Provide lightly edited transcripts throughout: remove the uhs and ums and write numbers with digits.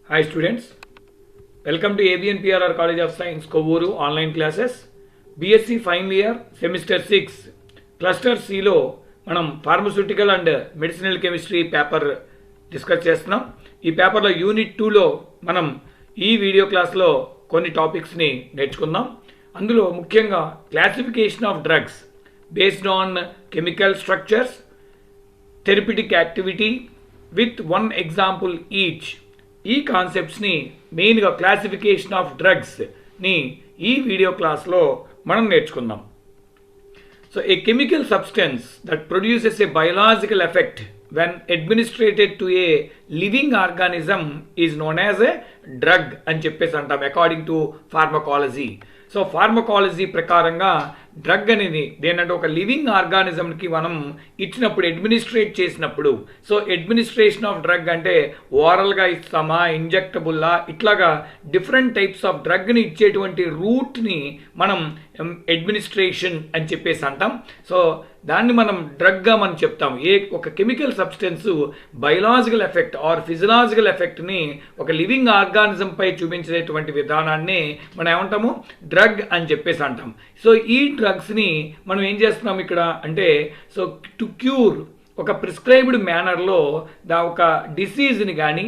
Hi students, welcome to ABN PRR College of Science Kovuru online classes. BSc final year semester 6 cluster C లో మనం pharmaceutical and medicinal chemistry paper discuss చేస్తున్నాం. ఈ పేపర్లో unit 2లో మనం ఈ video క్లాస్లో కొన్ని టాపిక్స్ని నేర్చుకుందాం. అందులో ముఖ్యంగా classification of drugs based on chemical structures, therapeutic activity with one example each. ఈ కాన్సెప్ట్స్ని మెయిన్గా క్లాసిఫికేషన్ ఆఫ్ డ్రగ్స్ని ఈ వీడియో క్లాస్లో మనం నేర్చుకుందాం. So A chemical substance that produces A biological effect when administrated to a living organism is known as a drug అని చెప్పేసి అంటాం according to pharmacology. So pharmacology ప్రకారంగా డ్రగ్ అనేది దేనంటే ఒక లివింగ్ ఆర్గానిజంకి మనం ఇచ్చినప్పుడు అడ్మినిస్ట్రేట్ చేసినప్పుడు, సో అడ్మినిస్ట్రేషన్ ఆఫ్ డ్రగ్ అంటే ఓరల్గా ఇస్తామా, ఇంజెక్టబుల్లా, ఇట్లాగా డిఫరెంట్ టైప్స్ ఆఫ్ డ్రగ్ని ఇచ్చేటువంటి రూట్ని మనం అడ్మినిస్ట్రేషన్ అని చెప్పేసి అంటాం. సో దాన్ని మనం డ్రగ్గా మనం చెప్తాం. ఒక chemical substance biological effect or physiological ఎఫెక్ట్ని ఒక లివింగ్ ఆర్గానిజంపై చూపించేటువంటి విధానాన్ని మనం ఏమంటాము, డ్రగ్ అని చెప్పేసి అంటాం. సో ఈ డ్రగ్స్ని మనం ఏం చేస్తున్నాం ఇక్కడ అంటే, సో టు క్యూర్ ఒక ప్రిస్క్రైబ్డ్ మేనర్లో ఒక డిసీజ్ని కానీ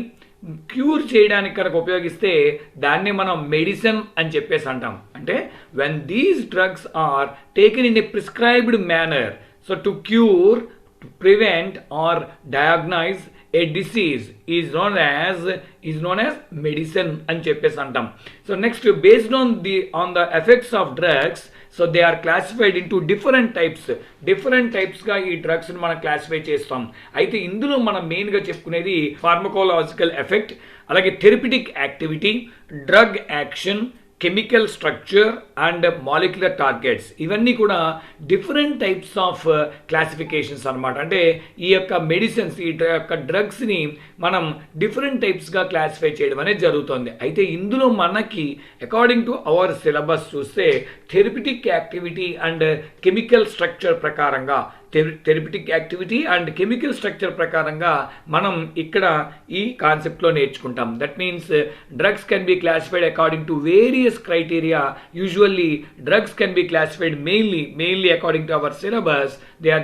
క్యూర్ చేయడానికి కనుక ఉపయోగిస్తే దాన్ని మనం మెడిసిన్ అని చెప్పేసి అంటాం. అంటే when these drugs are taken in a prescribed manner, so to cure, to prevent or diagnose a disease is known as medicine అని చెప్పేసి అంటాం. So next based on the effects of drugs, so they are classified into different టైప్స్గా ఈ డ్రగ్స్ని మనం classify చేస్తాం. అయితే ఇందులో మనం మెయిన్గా చెప్పుకునేది ఫార్మకోలాజికల్ ఎఫెక్ట్, అలాగే therapeutic activity, drug action, chemical structure and molecular targets. ఇవన్నీ కూడా డిఫరెంట్ టైప్స్ ఆఫ్ క్లాసిఫికేషన్స్ అనమాట. అంటే ఈ యొక్క మెడిసిన్స్, ఈ యొక్క డ్రగ్స్ని మనం డిఫరెంట్ టైప్స్గా క్లాసిఫై చేయడం అనేది జరుగుతుంది. అయితే ఇందులో మనకి అకార్డింగ్ టు అవర్ సిలబస్ చూస్తే therapeutic activity and chemical structure ప్రకారంగా, therapeutic activity and chemical structure ప్రకారంగా మనం ఇక్కడ ఈ కాన్సెప్ట్లో నేర్చుకుంటాం. That means drugs can be classified according to various criteria. Usually drugs can be classified mainly according to our syllabus.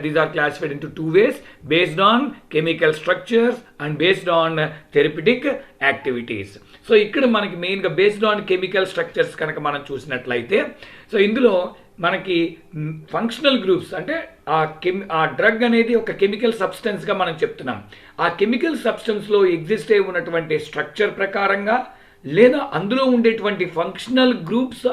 These are classified into two ways, based on chemical structures and based on therapeutic activities. So ఇక్కడ మనకి మెయిన్గా based on chemical structures కనుక మనం చూసినట్లయితే, so ఇందులో మనకి functional groups అంటే ఆ డ్రగ్ అనేది ఒక కెమికల్ సబ్స్టెన్స్గా మనం చెప్తున్నాం. ఆ కెమికల్ సబ్స్టెన్స్లో ఎగ్జిస్ట్ అయి ఉన్నటువంటి స్ట్రక్చర్ ప్రకారంగా లేదా అందులో ఉండేటువంటి ఫంక్షనల్ గ్రూప్స్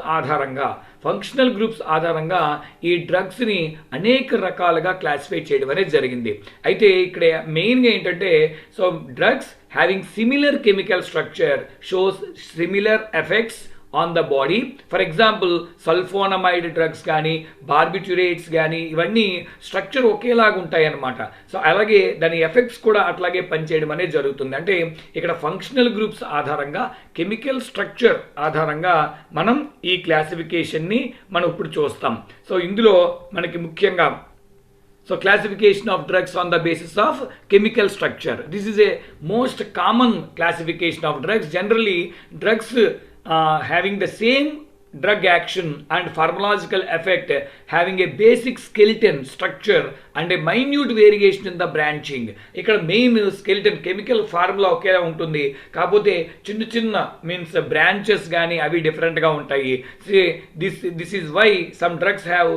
ఆధారంగా ఈ డ్రగ్స్ని అనేక రకాలుగా క్లాసిఫై చేయడం అనేది జరిగింది. అయితే ఇక్కడ మెయిన్గా ఏంటంటే, so drugs having similar chemical structure shows similar effects on the body. For example sulphonamide drugs కానీ, బార్బిట్యూరేట్స్ కానీ, ఇవన్నీ స్ట్రక్చర్ ఒకేలాగా ఉంటాయి అన్నమాట. సో అలాగే దాని ఎఫెక్ట్స్ కూడా అట్లాగే పనిచేయడం అనేది జరుగుతుంది. అంటే ఇక్కడ ఫంక్షనల్ గ్రూప్స్ ఆధారంగా, కెమికల్ స్ట్రక్చర్ ఆధారంగా మనం ఈ క్లాసిఫికేషన్ని మనం ఇప్పుడు చూస్తాం. సో ఇందులో మనకి ముఖ్యంగా classification of drugs on the basis of chemical structure. This is a most common classification of drugs. Generally, drugs having the same drug action and pharmacological effect, having a basic skeleton structure and a minute variation in the branching. ఇక్కడ main skeleton chemical formula ఒకేలా ఉంటుంది, కాకపోతే చిన్న means branches కానీ అవి డిఫరెంట్గా ఉంటాయి. This is why some drugs have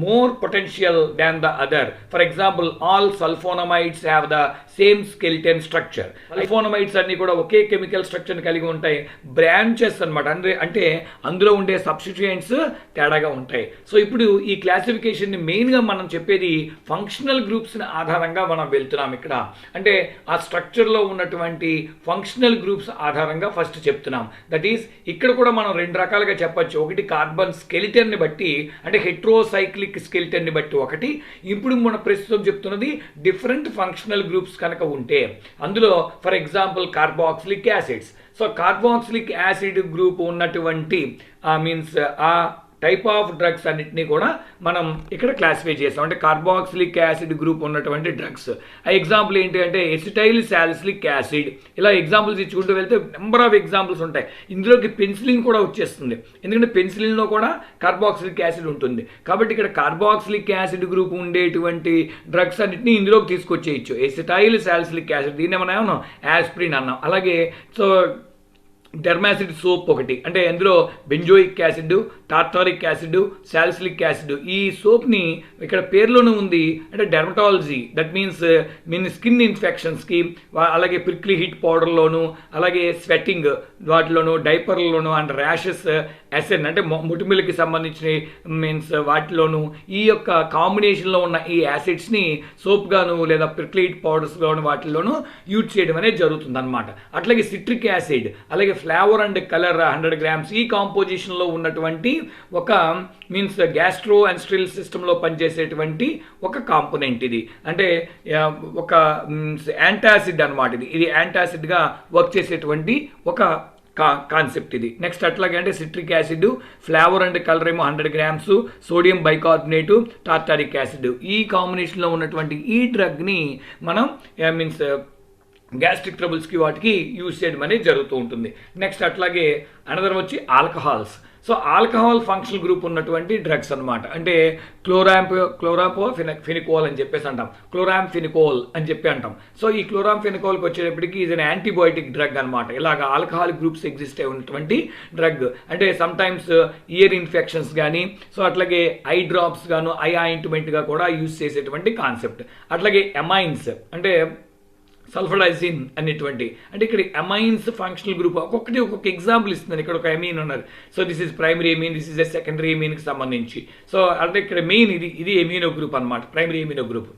more potential than the other. For example all sulphonamides have the same skeleton structure. Sulphonamides అన్ని కూడా ఒకే కెమికల్ స్ట్రక్చర్ని కలిగి ఉంటాయి. బ్రాంచెస్ అనమాట, అంటే అందులో ఉండే సబ్స్టిట్యూయెంట్స్ తేడాగా ఉంటాయి. సో ఇప్పుడు ఈ క్లాసిఫికేషన్ని మెయిన్గా మనం చెప్పేది ఫంక్షనల్ గ్రూప్స్ని ఆధారంగా మనం వెళ్తున్నాం ఇక్కడ. అంటే ఆ స్ట్రక్చర్లో ఉన్నటువంటి ఫంక్షనల్ గ్రూప్స్ ఆధారంగా ఫస్ట్ చెప్తున్నాం. దట్ ఈస్ ఇక్కడ కూడా మనం రెండు రకాలుగా చెప్పచ్చు. ఒకటి కార్బన్ స్కెలిటన్ని బట్టి, అంటే హెట్రోసైక్లిక్ స్కెలిటన్ని బట్టి ఒకటి. ఇప్పుడు మన ప్రస్తుతం చెప్తున్నది డిఫరెంట్ ఫంక్షనల్ గ్రూప్స్ కనుక ఉంటే, అందులో for example carboxylic acids. So carboxylic acid group ఉన్నటువంటి మీన్స్ ఆ టైప్ ఆఫ్ డ్రగ్స్ అన్నిటినీ కూడా మనం ఇక్కడ క్లాసిఫై చేస్తాం. అంటే కార్బాక్సిలిక్ యాసిడ్ గ్రూప్ ఉన్నటువంటి డ్రగ్స్. ఆ ఎగ్జాంపుల్ ఏంటి అంటే ఎసిటైల్ సాలిసిలిక్ యాసిడ్. ఇలా ఎగ్జాంపుల్స్ ఇచ్చుకుంటూ వెళ్తే నెంబర్ ఆఫ్ ఎగ్జాంపుల్స్ ఉంటాయి. ఇందులోకి పెన్సిలిన్ కూడా వచ్చేస్తుంది, ఎందుకంటే పెన్సిలిన్లో కూడా కార్బాక్సిలిక్ యాసిడ్ ఉంటుంది. కాబట్టి ఇక్కడ కార్బాక్సిలిక్ యాసిడ్ గ్రూప్ ఉండేటువంటి డ్రగ్స్ అన్నిటిని ఇందులోకి తీసుకొచ్చేయచ్చు. ఎసిటైల్ సాలిసిలిక్ యాసిడ్, దీన్ని ఏమన్నా యాస్ప్రిన్ అన్నాం. అలాగే సో డెర్మాసిడ్ సోప్ ఒకటి, అంటే అందులో benzoic acid, tartaric acid, salicylic acid. ఈ సోప్ని ఇక్కడ పేర్లోనే ఉంది, అంటే డెర్మటాలజీ, దట్ మీన్స్ స్కిన్ ఇన్ఫెక్షన్స్కి, అలాగే ప్రిక్లీ హీట్ పౌడర్లోను, అలాగే స్వెట్టింగ్ వాటిలోను, డైపర్లలోను అండ్ ర్యాషెస్ ఎసెన్ అంటే ముటిమిలకి సంబంధించిన వాటిలోను ఈ యొక్క కాంబినేషన్లో ఉన్న ఈ యాసిడ్స్ని సోప్ గాను లేదా ప్రిక్లీ హీట్ పౌడర్స్ గాను వాటిలోను యూజ్ చేయడం అనేది జరుగుతుంది అనమాట. అట్లాగే సిట్రిక్ యాసిడ్, అలాగే ఫ్లేవర్ అండ్ కలర్ 100 grams ఈ కాంపోజిషన్లో ఉన్నటువంటి ఒక గ్యాస్ట్రో అండ్ స్ట్రిల్ సిస్టంలో పనిచేసేటువంటి ఒక కాంపోనెంట్ ఇది. అంటే ఒక యాంటాసిడ్ అనమాట. ఇది యాంటాసిడ్గా వర్క్ చేసేటువంటి ఒక కాన్సెప్ట్ ఇది. నెక్స్ట్ అట్లాగే అంటే citric acid, flavour and colour ఏమో 100 grams, sodium bicarbonate, tartaric acid ఈ కాంబినేషన్లో ఉన్నటువంటి ఈ డ్రగ్ని మనం గ్యాస్ట్రిక్ ట్రబుల్స్కి వాటికి యూజ్ చేయడం అనేది జరుగుతూ ఉంటుంది. నెక్స్ట్ అట్లాగే అనదర్ వచ్చి alcohols. So alcohol functional group ఉన్నటువంటి డ్రగ్స్ అనమాట. అంటే క్లోరాంఫెనికోల్ అని చెప్పేసి అంటాం, క్లోరాంఫెనికోల్ అని చెప్పి అంటాం. సో ఈ క్లోరాంఫెనికోల్కి వచ్చేటప్పటికి ఇది యాంటీబయోటిక్ డ్రగ్ అనమాట. ఇలాగ ఆల్కహాల్ గ్రూప్స్ ఎగ్జిస్ట్ అయి ఉన్నటువంటి డ్రగ్. అంటే సమ్టైమ్స్ ఇయర్ ఇన్ఫెక్షన్స్ కానీ, సో అట్లాగే ఐ డ్రాప్స్ గాను, ఐ ఆయింట్మెంట్గా కూడా యూజ్ చేసేటువంటి కాన్సెప్ట్. అట్లాగే ఎమైన్స్ అంటే సల్ఫడైజిన్ అనేటువంటి, అంటే ఇక్కడ ఎమైన్స్ ఫంక్షనల్ గ్రూప్ ఒక్కొక్కటి ఒక్కొక్క ఎగ్జాంపుల్ ఇస్తుంది. ఇక్కడ ఒక ఎమీన్ ఉన్నారు. So this is primary amine, this is a secondary ఎమీన్కి సంబంధించి. సో అంటే ఇక్కడ మెయిన్ ఇది ఎమీనో గ్రూప్ అనమాట, ప్రైమరీ ఎమీనో గ్రూప్.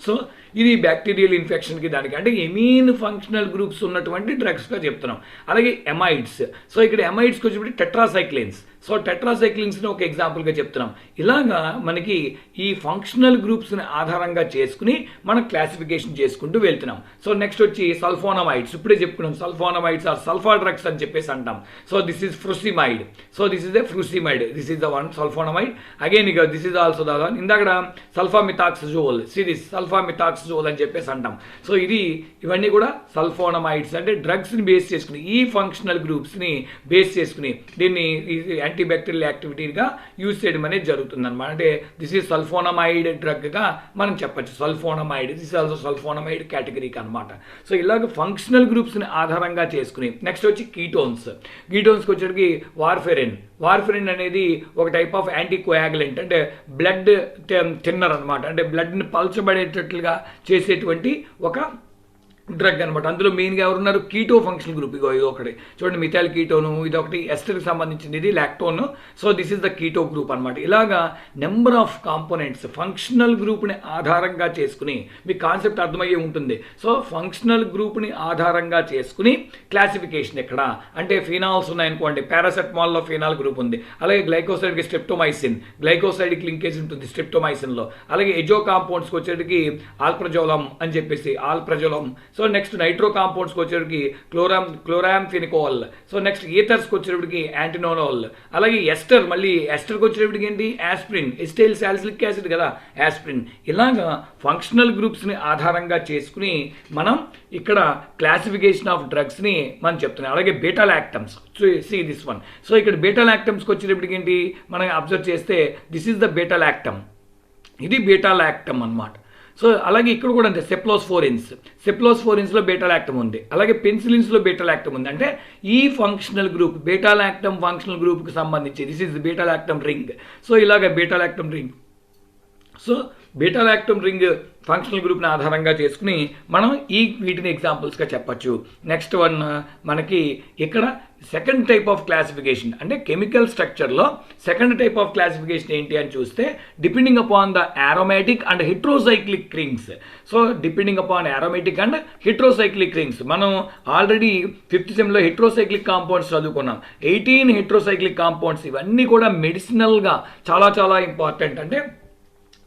సో ఇది బ్యాక్టీరియల్ ఇన్ఫెక్షన్కి దానికి అంటే ఎమీన్ ఫంక్షనల్ గ్రూప్స్ ఉన్నటువంటి డ్రగ్స్గా చెప్తున్నాం. అలాగే ఎమైడ్స్. సో ఇక్కడ ఎమైడ్స్కి వచ్చేటప్పుడు టెట్రాసైక్లిన్స్. సో టెట్రాసైక్లిన్స్ని ఒక ఎగ్జాంపుల్గా చెప్తున్నాం. ఇలాగా మనకి ఈ ఫంక్షనల్ గ్రూప్స్ని ఆధారంగా చేసుకుని మనం క్లాసిఫికేషన్ చేసుకుంటూ వెళ్తున్నాం. సో నెక్స్ట్ వచ్చి సల్ఫోనమైడ్స్. ఇప్పుడే చెప్పుకున్నాం సల్ఫోనమైడ్స్ ఆర్ సల్ఫర్ డ్రగ్స్ అని చెప్పేసి అంటాం. So this is frusemide. So this is a frusemide, this is the one sulphonamide. Again ఇక this is also the one. ఇందాక సల్ఫామిథాక్సజోల్, సిరీస్ సల్ఫామిథాక్సజోల్ అని చెప్పేసి అంటాం. సో ఇవన్నీ కూడా సల్ఫోనమైడ్స్, అంటే డ్రగ్స్ని బేస్ చేసుకుని ఈ ఫంక్షనల్ గ్రూప్స్ని బేస్ చేసుకుని దీన్ని యాంటీబ్యాక్టీరియల్ యాక్టివిటీగా యూజ్ చేయడం అనేది జరుగుతుంది అనమాట. అంటే దిస్ ఈజ్ సల్ఫోనమైడ్ డ్రగ్గా మనం చెప్పచ్చు. Sulphonamide, this is also sulphonamide కేటగిరీకి అనమాట. సో ఇలాగ ఫంక్షనల్ గ్రూప్స్ని ఆధారంగా చేసుకుని నెక్స్ట్ వచ్చి కీటోన్స్. కీటోన్స్కి వచ్చేటికి వార్ఫెరిన్ అనేది ఒక టైప్ ఆఫ్ యాంటీకోయాగులెంట్, అంటే బ్లడ్ థిన్నర్ అనమాట. అంటే బ్లడ్ని పల్చబడేటట్లుగా చేసేటువంటి ఒక డ్రగ్ అనమాట. అందులో మెయిన్గా ఎవరున్నారు, కీటో ఫంక్షనల్ గ్రూప్. ఇది ఒకటి చూడండి, మిథైల్ కీటోను, ఇది ఒకటి ఎస్టర్కి సంబంధించింది, ఇది lactone. So this is the keto group అనమాట. ఇలాగా నెంబర్ ఆఫ్ కాంపోనెంట్స్ ఫంక్షనల్ గ్రూప్ని ఆధారంగా చేసుకుని మీకు కాన్సెప్ట్ అర్థమయ్యే ఉంటుంది. సో ఫంక్షనల్ గ్రూప్ని ఆధారంగా చేసుకుని క్లాసిఫికేషన్ ఎక్కడ అంటే ఫినాల్స్ ఉన్నాయనుకోండి, పారాసెటమాల్లో ఫినాల్ గ్రూప్ ఉంది. అలాగే గ్లైకోసైడ్కి స్ట్రెప్టోమైసిన్, గ్లైకోసైడ్కి లింకేజ్ ఉంటుంది స్ట్రెప్టోమైసిన్లో. అలాగే ఎజో కాంపౌండ్స్కి వచ్చేటికి ఆల్ప్రజోలం అని చెప్పేసి ఆల్ప్రజోలం. సో నెక్స్ట్ నైట్రో కాంపౌండ్స్కి వచ్చేటికి క్లోరాంఫెనికోల్. సో నెక్స్ట్ ఈథర్స్కి వచ్చేటప్పటికి యాంటినోనోల్. అలాగే మళ్ళీ ఎస్టర్కి వచ్చేటప్పటికి ఏంటి, యాస్ప్రిన్, ఎస్టైల్ సాలిసిలిక్ యాసిడ్ కదా యాస్ప్రిన్. ఇలాగా ఫంక్షనల్ గ్రూప్స్ని ఆధారంగా చేసుకుని మనం ఇక్కడ క్లాసిఫికేషన్ ఆఫ్ డ్రగ్స్ని మనం చెప్తున్నాం. అలాగే beta lactams, see this one. So ఇక్కడ బీటా లాక్టమ్స్కి వచ్చేటప్పటికి ఏంటి, మనం అబ్జర్వ్ చేస్తే this is the beta lactam, ఇది బీటా లాక్టమ్ అనమాట. సో అలాగే ఇక్కడ కూడా అంతే, సెప్లోస్ఫోరిన్స్లో బీటా లాక్టమ్ ఉంది. అలాగే పెన్సిలిన్స్లో బీటా లాక్టమ్ ఉంది. అంటే ఈ functional group beta lactam functional గ్రూప్కి సంబంధించి this is beta lactam ring. So ఇలాగ beta lactam ring. So beta lactam ring functional గ్రూప్ని ఆధారంగా చేసుకుని మనం వీటిని ఎగ్జాంపుల్స్గా చెప్పచ్చు. నెక్స్ట్ వన్ మనకి ఇక్కడ సెకండ్ టైప్ ఆఫ్ క్లాసిఫికేషన్, అంటే కెమికల్ స్ట్రక్చర్లో సెకండ్ టైప్ ఆఫ్ క్లాసిఫికేషన్ ఏంటి అని చూస్తే depending upon the aromatic and heterocyclic rings. So depending upon aromatic and heterocyclic rings. మనం ఆల్రెడీ 5th సెమ్లో హెట్రోసైక్లిక్ కాంపౌండ్స్ చదువుకున్నాం. 18 హెట్రోసైక్లిక్ కాంపౌండ్స్. ఇవన్నీ కూడా మెడిసినల్గా చాలా చాలా ఇంపార్టెంట్. అంటే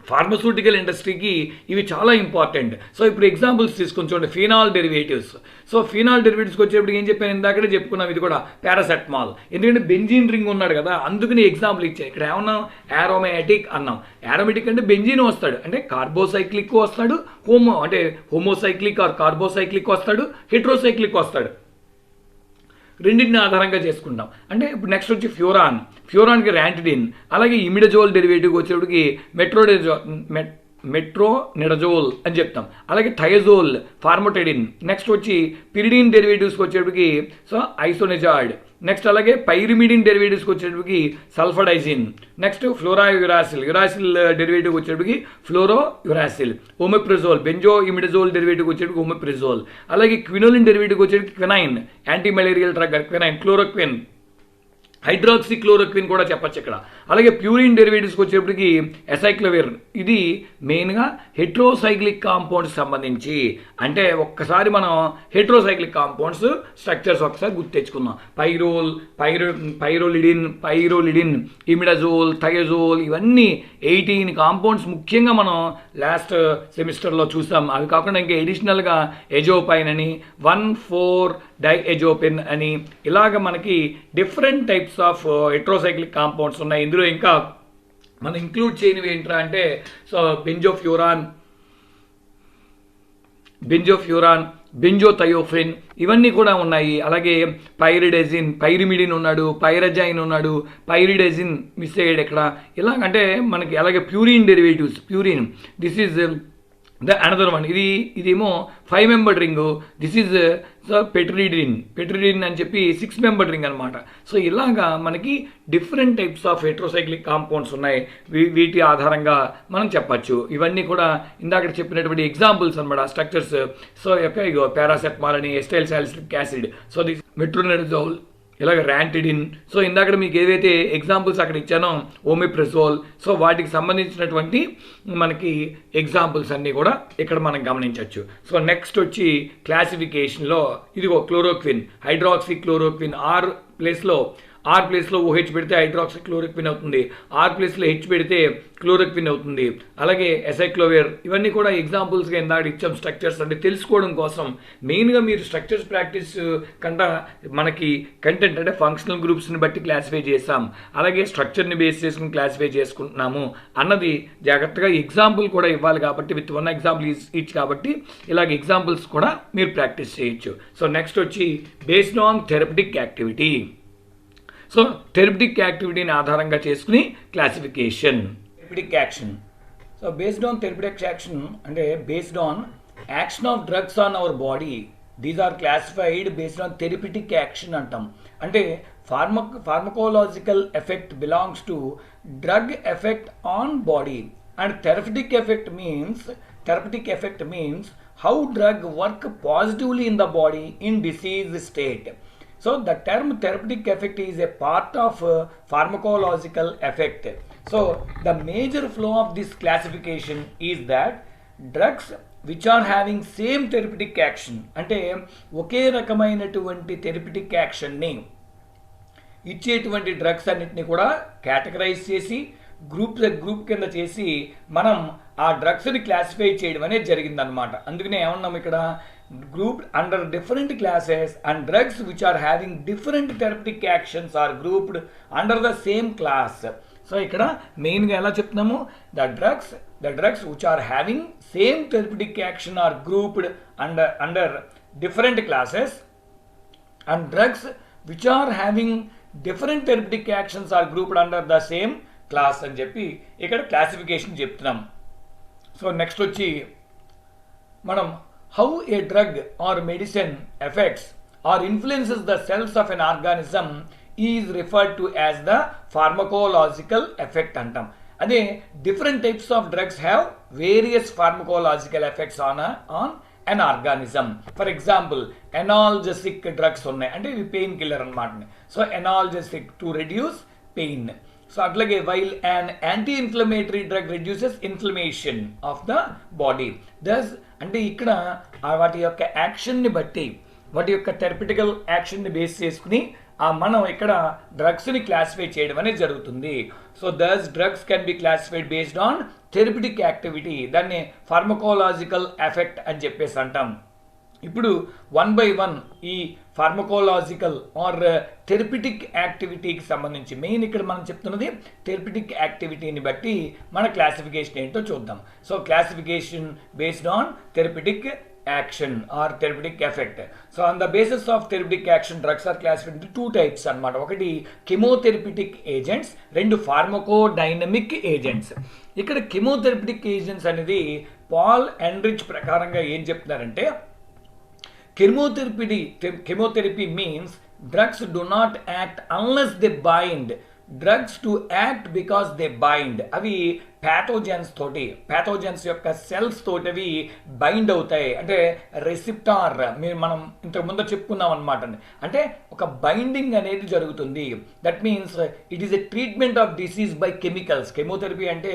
ఫార్మస్యూటికల్ ఇండస్ట్రీకి ఇవి చాలా ఇంపార్టెంట్. సో ఇప్పుడు ఎగ్జాంపుల్స్ తీసుకొని చూడండి. Phenol derivatives. సో ఫినాల్ డెరివేటివ్స్కి వచ్చేప్పుడు ఏం చెప్పాను, ఇందాకనే చెప్పుకున్నాం, ఇది కూడా పారాసెటమాల్. ఎందుకంటే బెంజీన్ రింగ్ ఉన్నాడు కదా, అందుకని ఎగ్జాంపుల్ ఇచ్చాయి. ఇక్కడ ఏమన్నా యారోమాటిక్ అన్నాం. యారోమాటిక్ అంటే బెంజీన్ వస్తాడు, అంటే కార్బోసైక్లిక్ వస్తాడు, హోమోసైక్లిక్ ఆర్ కార్బోసైక్లిక్ వస్తాడు, హెట్రోసైక్లిక్ వస్తాడు. రెండింటిని ఆధారంగా చేసుకుంటాం. అంటే ఇప్పుడు నెక్స్ట్ వచ్చి ఫ్యూరాన్కి ర్యాంటిడిన్, అలాగే ఇమిడజోల్ డెరివేటివ్కి వచ్చేటికి మెట్రోనిడజోల్ అని చెప్తాం. అలాగే థైజోల్, ఫార్మోటెడిన్. నెక్స్ట్ వచ్చి పిరిడిన్ డెరివేటివ్స్కి వచ్చేటికి ఐసోనిజాయిడ్. నెక్స్ట్ అలాగే పైరిమిడిన్ డెరివేటివ్స్కి వచ్చేటికి సల్ఫడైజిన్. నెక్స్ట్ యురాసిల్ డెరివేటివ్ వచ్చేటికి fluorouracil. Omeprazole, benzo imidazole derivative వచ్చేటికి ఓమెప్రజోల్. అలాగే క్వినోలిన్ డెరివేటివ్ వచ్చేటికి quinine, anti malarial drug quinine. Chloroquine, hydroxy chloroquine కూడా చెప్పచ్చు ఇక్కడ. అలాగే ప్యూరిన్ డెరివేటివ్స్కి వచ్చేప్పటికి ఎసైక్లోవిర్. ఇది మెయిన్గా హెట్రోసైక్లిక్ కాంపౌండ్స్ సంబంధించి. అంటే ఒక్కసారి మనం హెట్రోసైక్లిక్ కాంపౌండ్స్ స్ట్రక్చర్స్ ఒకసారి గుర్తు తెచ్చుకుందాం. పైరోలిడిన్, ఇమిడజోల్, థైజోల్, ఇవన్నీ 18 కాంపౌండ్స్ ముఖ్యంగా మనం లాస్ట్ సెమిస్టర్లో చూసాం. అవి కాకుండా ఇంకా ఎడిషనల్గా ఎజోపైన్ అని, 1,4-డైఎజోపిన్ అని, ఇలాగ మనకి different types of heterocyclic compounds ఉన్నాయి. ఇందులో ఇంకా మనం ఇంక్లూడ్ చేయనివి ఏంట్రా అంటే బెంజోథయోఫిన్, ఇవన్నీ కూడా ఉన్నాయి. అలాగే పైరిమిడిన్ ఉన్నాడు, పైరజైన్ ఉన్నాడు, పైరిడెజిన్ మిస్ అయ్యాడు ఇక్కడ. ఇలాగంటే మనకి అలాగే purine derivatives. This is the another one. ఇదేమో 5-membered రింగ్. దిస్ ఈజ్ పెట్రిడిన్ అని చెప్పి 6-membered రింగ్ అనమాట. సో ఇలాగా మనకి different types of heterocyclic compounds ఉన్నాయి. వీటి ఆధారంగా మనం చెప్పచ్చు. ఇవన్నీ కూడా ఇందాక చెప్పినటువంటి ఎగ్జాంపుల్స్ అనమాట స్ట్రక్చర్స్. సో ఇగో పారాసెటమాల్ అని, acetyl salicylic acid, so this metronidazole, ఇలాగ ర్యాంటిడిన్. సో ఇందాక మీకు ఏవైతే ఎగ్జాంపుల్స్ అక్కడ ఇచ్చానో ఓమెప్రజోల్, సో వాటికి సంబంధించినటువంటి మనకి ఎగ్జాంపుల్స్ అన్నీ కూడా ఇక్కడ మనం గమనించవచ్చు. సో నెక్స్ట్ వచ్చి క్లాసిఫికేషన్లో ఇదిగో క్లోరోక్విన్, హైడ్రాక్సీ క్లోరోక్విన్. ఆర్ ప్లేస్లో OH పెడితే హైడ్రాక్సీ క్లోరోక్విన్ అవుతుంది, R ప్లేస్లో H పెడితే క్లోరోక్విన్ అవుతుంది. అలాగే ఎసైక్లోవిర్, ఇవన్నీ కూడా ఎగ్జాంపుల్స్గా ఇందాక ఇచ్చాం స్ట్రక్చర్స్. అంటే తెలుసుకోవడం కోసం మెయిన్గా మీరు స్ట్రక్చర్స్ ప్రాక్టీస్ కంటే మనకి కంటెంట్ అంటే ఫంక్షనల్ గ్రూప్స్ని బట్టి క్లాసిఫై చేసాం, అలాగే స్ట్రక్చర్ని బేస్ చేసుకుని క్లాసిఫై చేసుకుంటున్నాము అన్నది జాగ్రత్తగా ఎగ్జాంపుల్ కూడా ఇవ్వాలి కాబట్టి, విత్ 1 ఎగ్జాంపుల్ ఈచ్ కాబట్టి ఇలాగ ఎగ్జాంపుల్స్ కూడా మీరు ప్రాక్టీస్ చేయొచ్చు. సో నెక్స్ట్ వచ్చి based on therapeutic activity. So therapeutic యాక్టివిటీని ఆధారంగా చేసుకుని classification. Therapeutic action. So based on therapeutic action అంటే based on action of drugs on our body, these are classified based on therapeutic action అంటాం. అంటే pharmacological effect belongs to drug effect on body, and therapeutic effect means how drug work positively in the body in disease state. So the term therapeutic effect is a part of pharmacological effect. So the major flow of this classification is that drugs which are having same therapeutic action, ante oke rakamainatuvanti therapeutic action ni ఇచ్చేటువంటి drugs అన్నిటిని కూడా categorise చేసి group కింద చేసి మనం ఆ డ్రగ్స్ని classify చేయడం అనేది జరిగిందనమాట. అందుకనే ఏమన్నాం ఇక్కడ, group under different classes and drugs which are having different therapeutic actions are grouped under the same class. So ఇక్కడ మెయిన్గా ఎలా చెప్తున్నాము, the drugs which are having same therapeutic action are grouped under different classes, and drugs which are having different therapeutic actions are grouped under the same class అని చెప్పి ఇక్కడ classification చెప్తున్నాం. So next వచ్చి మనం how a drug or medicine effects are influences the cells of an organism is referred to as the pharmacological effect అంటాం. అదే different types of drugs have various pharmacological effects on an organism. For example, analgesic drugs ఉన్నాయి, అంటే ఇవి pain killer అనమాట. So analgesic to reduce pain. So అట్లాగే while an anti-inflammatory drug reduces inflammation of the body. Thus అంటే ఇక్కడ వాటి యొక్క యాక్షన్ని బట్టి వాటి యొక్క థెరపిటికల్ యాక్షన్ని బేస్ చేసుకుని మనం ఇక్కడ డ్రగ్స్ని క్లాసిఫై చేయడం అనేది జరుగుతుంది. So thus drugs can be classified based on therapeutic activity. దాన్ని ఫార్మకోలాజికల్ ఎఫెక్ట్ అని చెప్పేసి అంటాం. ఇప్పుడు 1 by 1 ఈ ఫార్మకోలాజికల్ ఆర్ థెరపిటిక్ యాక్టివిటీకి సంబంధించి మెయిన్ ఇక్కడ మనం చెప్తున్నది థెరపిటిక్ యాక్టివిటీని బట్టి మన క్లాసిఫికేషన్ ఏంటో చూద్దాం. So classification based on therapeutic action or therapeutic effect. So on the basis of therapeutic action drugs are classified into 2 types అన్నమాట. ఒకటి కెమోథెరపిటిక్ ఏజెంట్స్, రెండు ఫార్మకోడైనమిక్ ఏజెంట్స్. ఇక్కడ కెమోథెరపిటిక్ ఏజెంట్స్ అనేది పాల్ ఎండ్రిచ్ ప్రకారంగా ఏం చెప్తున్నారంటే chemotherapy means drugs do not act unless they bind. Drugs to act because they bind. అవి pathogens యొక్క సెల్స్ తోటి అవి బైండ్ అవుతాయి. అంటే రెసిప్టార్ మనం ఇంతకుముందు చెప్పుకున్నాం అనమాట. అంటే ఒక బైండింగ్ అనేది జరుగుతుంది. That means it is a treatment of disease by chemicals. Chemotherapy అంటే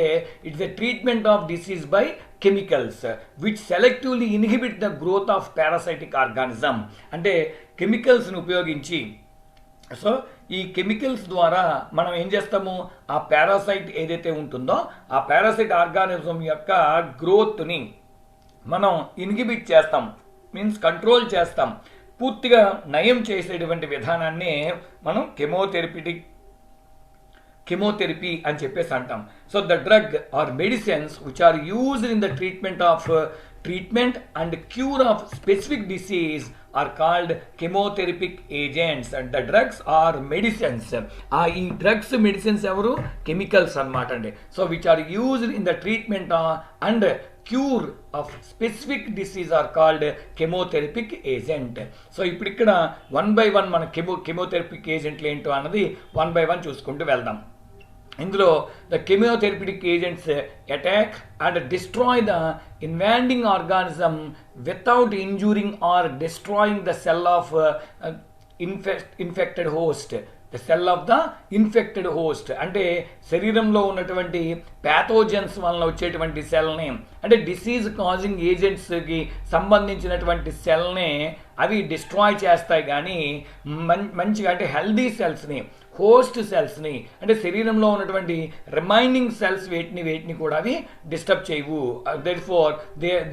it's a treatment of disease by chemicals which selectively inhibit the growth of parasitic organism. అంటే కెమికల్స్ని ఉపయోగించి, సో ఈ కెమికల్స్ ద్వారా మనం ఏం చేస్తాము, ఆ పారాసైట్ ఏదైతే ఉంటుందో ఆ పారాసైట్ ఆర్గానిజం యొక్క గ్రోత్ని మనం ఇన్హిబిట్ చేస్తాం, మీన్స్ కంట్రోల్ చేస్తాం, పూర్తిగా నయం చేసేటువంటి విధానాన్ని మనం కెమోథెరపీ అని చెప్పేసి అంటాం. So the drug or medicines which are used in the treatment and cure of specific disease are called chemotherapic agents, and the drugs are medicines. ఈ drugs medicines ఎవరు, కెమికల్స్ అన్నమాట అండి. So which are used in the treatment and cure of specific disease are called chemotherapic agent. So ఇప్పుడు ఇక్కడ 1 by 1 మన కెమోథెరపిక్ ఏజెంట్లు ఏంటో అన్నది 1 by 1 చూసుకుంటూ వెళ్దాం. ఇందులో the chemotherapeutic agents attack and destroy the invading organism without injuring or destroying the cell of infected host. The cell of the infected host అంటే శరీరంలో ఉన్నటువంటి ప్యాథోజన్స్ వలన వచ్చేటువంటి సెల్ని, అంటే డిసీజ్ కాజింగ్ ఏజెంట్స్కి సంబంధించినటువంటి సెల్ని అవి డిస్ట్రాయ్ చేస్తాయి. కానీ మంచిగా అంటే హెల్దీ సెల్స్ని, హోస్ట్ సెల్స్ని, అంటే శరీరంలో ఉన్నటువంటి రిమైనింగ్ సెల్స్ వేటిని కూడా అవి డిస్టర్బ్ చేయవు. Therefore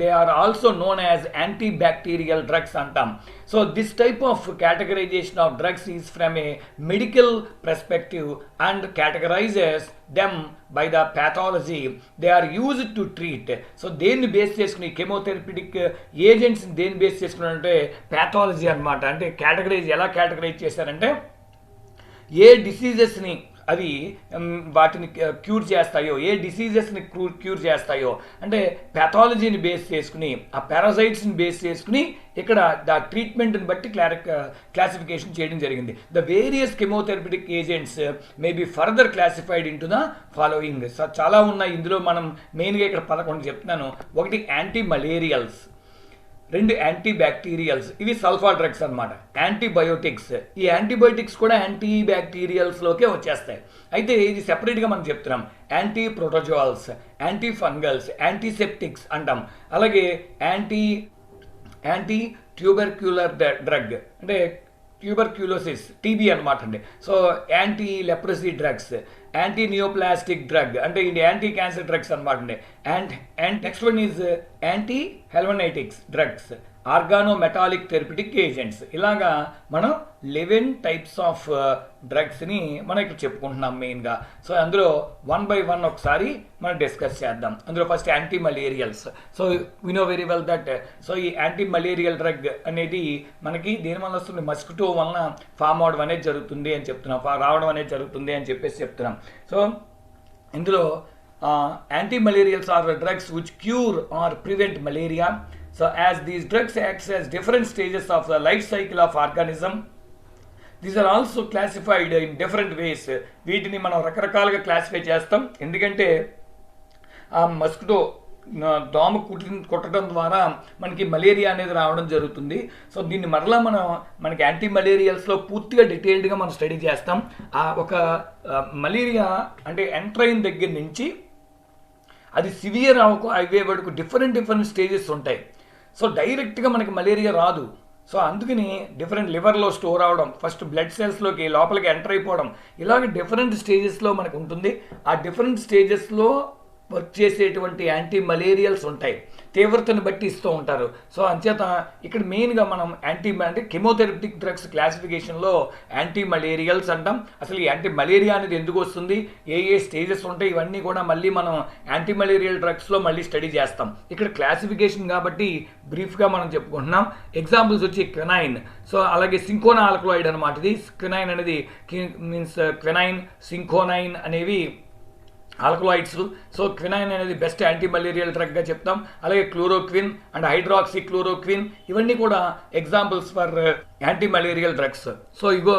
they are also known as anti bacterial drugs అంటాం. So this type of categorization of drugs is from a medical perspective and categorizes them by the pathology they are used to treat. So దేన్ని base చేసుకుని కెమోథెరపిటిక్ agents దేన్ని base చేసుకుని అంటే pathology అనమాట. అంటే ఎలా categorise చేశారంటే ఏ డిసీజెస్ని అవి వాటిని క్యూర్ చేస్తాయో, ఏ డిసీజెస్ని క్యూర్ చేస్తాయో అంటే ప్యాథాలజీని బేస్ చేసుకుని, ఆ పారాసైట్స్ని బేస్ చేసుకుని ఇక్కడ ద ట్రీట్మెంట్ని బట్టి క్లాసిఫికేషన్ చేయడం జరిగింది. The various chemotherapeutic agents may be further classified in to the following. So చాలా ఉన్నాయి ఇందులో, మనం మెయిన్గా ఇక్కడ 11 చెప్తున్నాను. ఒకటి యాంటీ మలేరియల్స్, రెండు యాంటీ బ్యాక్టీరియల్స్, ఇవి సల్ఫా డ్రగ్స్ అనమాట. యాంటీబయోటిక్స్, ఈ యాంటీబయోటిక్స్ కూడా యాంటీ బ్యాక్టీరియల్స్లోకే వచ్చేస్తాయి. అయితే ఇది సెపరేట్గా మనం చెప్తున్నాం. Anti protozoals, anti fungals, antiseptics అంటాం. అలాగే యాంటీ ట్యూబర్క్యులర్ డ్రగ్ అంటే ట్యూబర్క్యులోసిస్, టీబీ అనమాట అండి. So anti leprosy drugs, anti neoplastic drug అంటే ఇది యాంటీ క్యాన్సర్ డ్రగ్స్ అనమాట అండి. And next one is anti helminthics drugs, organo metallic therapeutic agents. ఇలాగా మనం 11 types ఆఫ్ డ్రగ్స్ని మనం ఇక్కడ చెప్పుకుంటున్నాం మెయిన్గా. సో అందులో 1 by 1 ఒకసారి మనం డిస్కస్ చేద్దాం. అందులో first anti malarials. So we know very well that so ఈ యాంటీ మలేరియల్ డ్రగ్ అనేది మనకి దేని వల్ల వస్తుంది, మస్కిటో వలన ఫామ్ అవడం అనేది జరుగుతుంది అని చెప్తున్నాం, రావడం అనేది జరుగుతుంది అని చెప్తున్నాం. సో ఇందులో anti malarials are drugs which cure or prevent malaria. So as these drugs acts as different stages of the life cycle of organism, these are also classified in different ways. వీటిని మనం రకరకాలుగా classify చేస్తాం. ఎందుకంటే ఆ mosquito దోమ కుట్టడం ద్వారా మనకి మలేరియా అనేది రావడం జరుగుతుంది. సో దీన్ని మరలా మనకి యాంటీ మలేరియల్స్లో పూర్తిగా డీటెయిల్డ్గా మనం స్టడీ చేస్తాం. ఒక మలేరియా అంటే ఎంటర్ అయిన దగ్గర నుంచి అది సివియర్ అయ్యే వరకు డిఫరెంట్ స్టేజెస్ ఉంటాయి. సో డైరెక్ట్గా మనకి మలేరియా రాదు. సో అందుకని డిఫరెంట్ లివర్లో స్టోర్ అవడం, ఫస్ట్ బ్లడ్ సెల్స్లోకి లోపలికి ఎంటర్ అయిపోవడం, ఇలాగ డిఫరెంట్ స్టేజెస్లో మనకు ఉంటుంది. ఆ డిఫరెంట్ స్టేజెస్లో వర్క్ చేసేటువంటి యాంటీ మలేరియల్స్ ఉంటాయి, తీవ్రతను బట్టి ఇస్తూ ఉంటారు. సో అంచేత ఇక్కడ మెయిన్గా మనం అంటే కెమోథెరపిటిక్ డ్రగ్స్ క్లాసిఫికేషన్లో యాంటీ మలేరియల్స్ అంటాం. అసలు ఈ యాంటీ మలేరియా అనేది ఎందుకు వస్తుంది, ఏ స్టేజెస్ ఉంటాయి, ఇవన్నీ కూడా మళ్ళీ మనం యాంటీ మలేరియల్ డ్రగ్స్లో మళ్ళీ స్టడీ చేస్తాం. ఇక్కడ క్లాసిఫికేషన్ కాబట్టి బ్రీఫ్గా మనం చెప్పుకుంటున్నాం. ఎగ్జాంపుల్స్ వచ్చి క్వినైన్, సో అలాగే సింకోనా ఆల్కలాయిడ్ అనమాట. ఇది క్వినైన్ అనేది మీన్స్ క్వినైన్, సింకోనైన్ అనేవి ఆల్కలాయిడ్స్. సో క్వినైన్ అనేది బెస్ట్ యాంటీ మలేరియల్ డ్రగ్గా చెప్తాం. అలాగే క్లోరోక్విన్ అండ్ హైడ్రాక్సీ క్లోరోక్విన్ ఇవన్నీ కూడా examples for anti malarial drugs. So ఇగో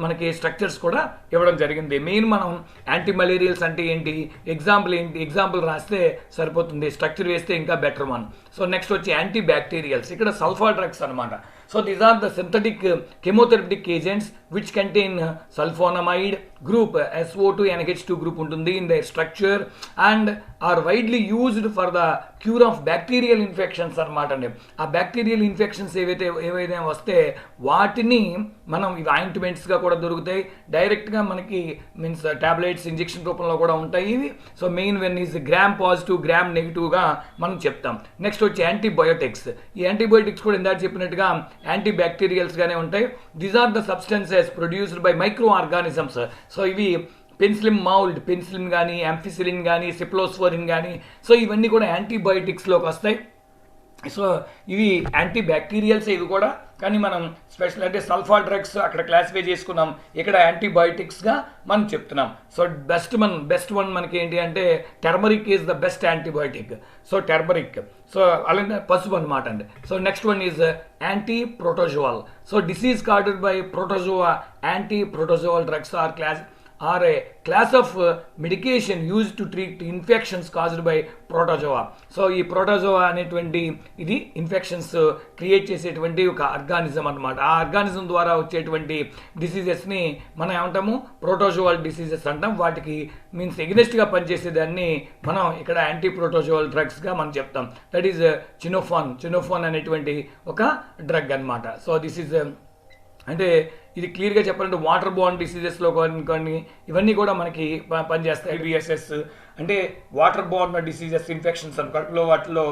మనకి స్ట్రక్చర్స్ కూడా ఇవ్వడం జరిగింది. మెయిన్ మనం యాంటీ మలేరియల్స్ అంటే ఏంటి, ఎగ్జాంపుల్ రాస్తే సరిపోతుంది, స్ట్రక్చర్ వేస్తే ఇంకా బెటర్ వన్. సో నెక్స్ట్ వచ్చి యాంటీ బ్యాక్టీరియల్స్, ఇక్కడ సల్ఫా డ్రగ్స్ అనమాట. So these are the synthetic chemotherapeutic agents which contain sulfonamide group, SO2 NH2 group ఉంటుంది in their structure and are widely used for the cure of bacterial infections అనమాట అండి. ఆ bacterial infections ఏవైతే వస్తే వాటిని మనం ఇవి ఆయింట్మెంట్స్గా కూడా దొరుకుతాయి, డైరెక్ట్గా మనకి మీన్స్ టాబ్లెట్స్ ఇంజెక్షన్ రూపంలో కూడా ఉంటాయి ఇవి. So main when is gram positive gram నెగిటివ్గా మనం చెప్తాం. నెక్స్ట్ వచ్చి యాంటీబయోటిక్స్. ఈ యాంటీబయోటిక్స్ కూడా ఇందాక చెప్పినట్టుగా యాంటీ బ్యాక్టీరియల్స్గానే ఉంటాయి. These are the substances produced by microorganisms. So ఇవి పెన్సిలిన్ మౌల్డ్, పెన్సిలిన్ కానీ, యాంఫిసిలిన్ కానీ, సిప్లోస్ఫోరిన్ కానీ, సో ఇవన్నీ కూడా యాంటీబయోటిక్స్లోకి వస్తాయి. సో ఇవి యాంటీ బ్యాక్టీరియల్స్ ఇవి కూడా, కానీ మనం స్పెషల్ అంటే సల్ఫా డ్రగ్స్ అక్కడ క్లాసిఫై చేసుకున్నాం, ఇక్కడ యాంటీబయోటిక్స్గా మనం చెప్తున్నాం. సో బెస్ట్ వన్ మనకి ఏంటి అంటే turmeric is the best antibiotic. So turmeric, so అలాగే పసుపు అనమాట అండి. So next one is anti protozoal. So disease caused by protozoa, anti protozoal drugs are a class of medication used to treat infections caused by protozoa. So ఈ protozoa అనేటువంటి ఇది infections create చేసేటువంటి ఒక organism అనమాట. ఆ organism ద్వారా వచ్చేటువంటి డిసీజెస్ని మనం ఏమంటాము, ప్రోటోజోవల్ డిసీజెస్ అంటాం. వాటికి మీన్స్ ఎగ్నెస్ట్గా పనిచేసేదాన్ని మనం ఇక్కడ యాంటీ ప్రోటోజోవల్ డ్రగ్స్గా మనం చెప్తాం. దట్ ఈజ్ చినోఫాన్ అనేటువంటి ఒక డ్రగ్ అనమాట. సో దిస్ ఈజ్ అంటే ఇది క్లియర్గా చెప్పాలంటే వాటర్ బోర్న్ డిసీజెస్లో కొన్ని ఇవన్నీ కూడా మనకి పనిచేస్తాయి. IBSS అంటే వాటర్ బోర్న్ డిసీజెస్ ఇన్ఫెక్షన్స్ అని కడుపులో వాటిలో